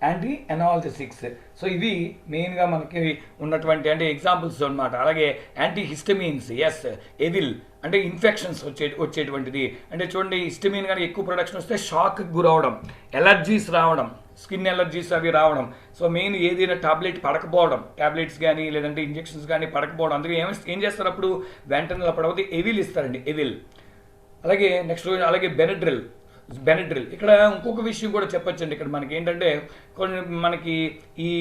యాంటీ ఎనాల్జెసిక్స్. సో ఇవి మెయిన్గా మనకి ఉన్నటువంటి అంటే ఎగ్జాంపుల్స్ అనమాట. అలాగే యాంటీ హిస్టమిన్స్, ఎస్, ఎవిల్ అంటే ఇన్ఫెక్షన్స్ వచ్చేటువంటిది. అంటే చూడండి, హిస్టమిన్ కానీ ఎక్కువ ప్రొడక్షన్ వస్తే షాక్కి గురవడం, ఎలర్జీస్ రావడం, స్కిన్ ఎలర్జీస్ అవి రావడం. సో మెయిన్ ఏదైనా టాబ్లెట్స్ కానీ లేదంటే ఇంజెక్షన్స్ కానీ పడకపోవడం. అందుకే ఏం చేస్తారు అప్పుడు వెంటనే పడకపోతే ఎవిల్ ఇస్తారండి, ఎవిల్. అలాగే నెక్స్ట్ అలాగే బెనడ్రిల్. ఇక్కడ ఇంకొక విషయం కూడా చెప్పొచ్చండి. ఇక్కడ మనకి ఏంటంటే మనకి ఈ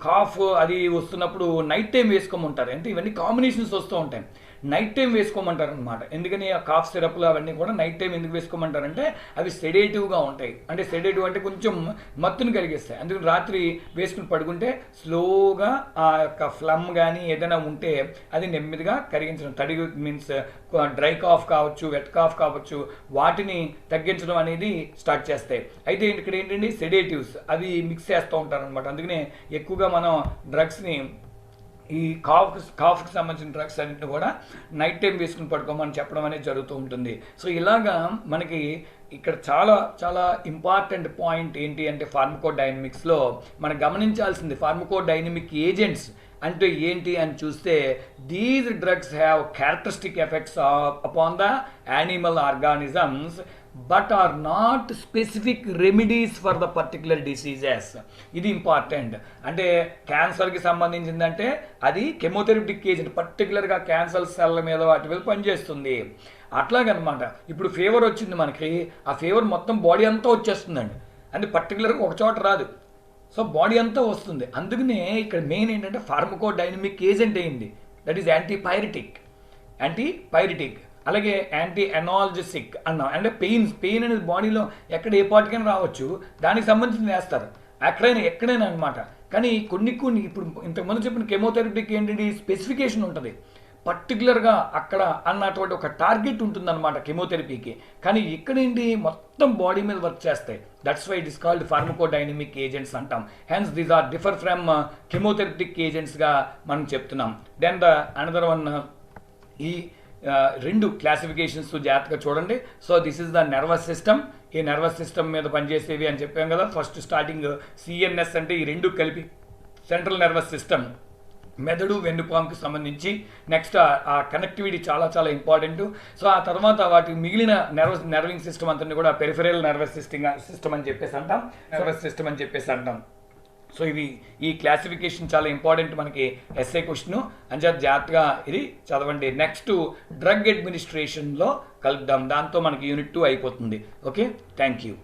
కాఫ్ అది వస్తున్నప్పుడు నైట్ టైం వేసుకోమంటారు. అంటే ఇవన్నీ కాంబినేషన్స్ వస్తూ ఉంటాయి. నైట్ టైం వేసుకోమంటారు అనమాట. ఎందుకని ఆ కాఫ్ సిరప్లు అవన్నీ కూడా నైట్ టైం ఎందుకు వేసుకోమంటారంటే అవి సెడేటివ్గా ఉంటాయి. అంటే సెడేటివ్ అంటే కొంచెం మత్తును కలిగిస్తాయి. అందుకని రాత్రి వేసుకుని పడుకుంటే స్లోగా ఆ యొక్క ఫ్లమ్ కానీ ఏదైనా ఉంటే అది నెమ్మదిగా కరిగించడం, తడి మీన్స్ డ్రై కాఫ్ కావచ్చు, వెట్ కాఫ్ కావచ్చు, వాటిని తగ్గించడం అనేది స్టార్ట్ చేస్తాయి. అయితే ఇక్కడ ఏంటంటే సెడేటివ్స్ అవి మిక్స్ చేస్తూ ఉంటారు అనమాట. అందుకనే ఎక్కువగా మనం డ్రగ్స్ని ఈ కాఫ్కి సంబంధించిన డ్రగ్స్ అన్నింటిని కూడా నైట్ టైం వేసుకుని పడుకోమని చెప్పడం అనేది జరుగుతూ ఉంటుంది. సో ఇలాగా మనకి ఇక్కడ చాలా చాలా ఇంపార్టెంట్ పాయింట్ ఏంటి అంటే ఫార్మకోడైనమిక్స్లో మనం గమనించాల్సింది ఫార్మకోడైనమిక్ ఏజెంట్స్ అంటే ఏంటి అని చూస్తే these drugs have characteristic effects upon the animal organisms but are not specific remedies for the particular diseases. ఇది ఇంపార్టెంట్. అంటే క్యాన్సర్కి సంబంధించిందంటే అది కెమోథెరపిటిక్ ఏజెంట్, పర్టికులర్గా క్యాన్సర్ సెల్ మీద వాటి మీద పనిచేస్తుంది. అట్లాగనమాట. ఇప్పుడు ఫీవర్ వచ్చింది మనకి, ఆ ఫీవర్ మొత్తం బాడీ అంతా వచ్చేస్తుందండి, అంటే పర్టికులర్గా ఒక చోట రాదు. సో బాడీ అంతా వస్తుంది. అందుకనే ఇక్కడ మెయిన్ ఏంటంటే ఫార్మకోడైనమిక్ ఏజెంట్ అయింది, దట్ ఈస్ యాంటీపైరిటిక్. అలాగే యాంటీ ఎనాల్జెసిక్ అన్నాం. అంటే పెయిన్ అనేది బాడీలో ఎక్కడ ఏ పార్ట్కైనా రావచ్చు, దానికి సంబంధించి వేస్తారు ఎక్కడైనా అనమాట. కానీ కొన్ని ఇప్పుడు ఇంతకుముందు చెప్పిన కెమోథెరపీకి ఏంటంటే స్పెసిఫికేషన్ ఉంటుంది, పర్టికులర్గా అక్కడ అన్నటువంటి ఒక టార్గెట్ ఉంటుంది అనమాట కెమోథెరపీకి. కానీ ఇక్కడేంటి మొత్తం బాడీ మీద వర్క్ చేస్తాయి. That's why it is called pharmacodynamic agents అంటాం. Hence these are differ from chemotherapeutic ఏజెంట్స్గా మనం చెప్తున్నాం. దెన్ ద అనదర్ వన్, ఈ రెండు క్లాసిఫికేషన్స్ జాగ్రత్తగా చూడండి. So this is the nervous system. ఈ నర్వస్ సిస్టమ్ మీద పనిచేసేవి అని చెప్పాం కదా. ఫస్ట్ స్టార్టింగ్ సిఎన్ఎస్ అంటే ఈ రెండు కలిపి సెంట్రల్ నర్వస్ సిస్టమ్, మెదడు వెన్నుపాముకి సంబంధించి. నెక్స్ట్ ఆ కనెక్టివిటీ చాలా చాలా ఇంపార్టెంట్. సో ఆ తర్వాత వాటి మిగిలిన నర్వింగ్ సిస్టమ్ అంతా కూడా పెరిఫెరల్ నర్వస్ సిస్టమ్ అని చెప్పేసి అంటాం. సో ఈ క్లాసిఫికేషన్ చాలా ఇంపార్టెంట్ మనకి ఎస్ఏ క్వశ్చన్. అంచేత జాగ్రత్తగా ఇది చదవండి. నెక్స్ట్ డ్రగ్ అడ్మినిస్ట్రేషన్లో కలుద్దాం, దాంతో మనకి యూనిట్ 2 అయిపోతుంది. Okay, thank you.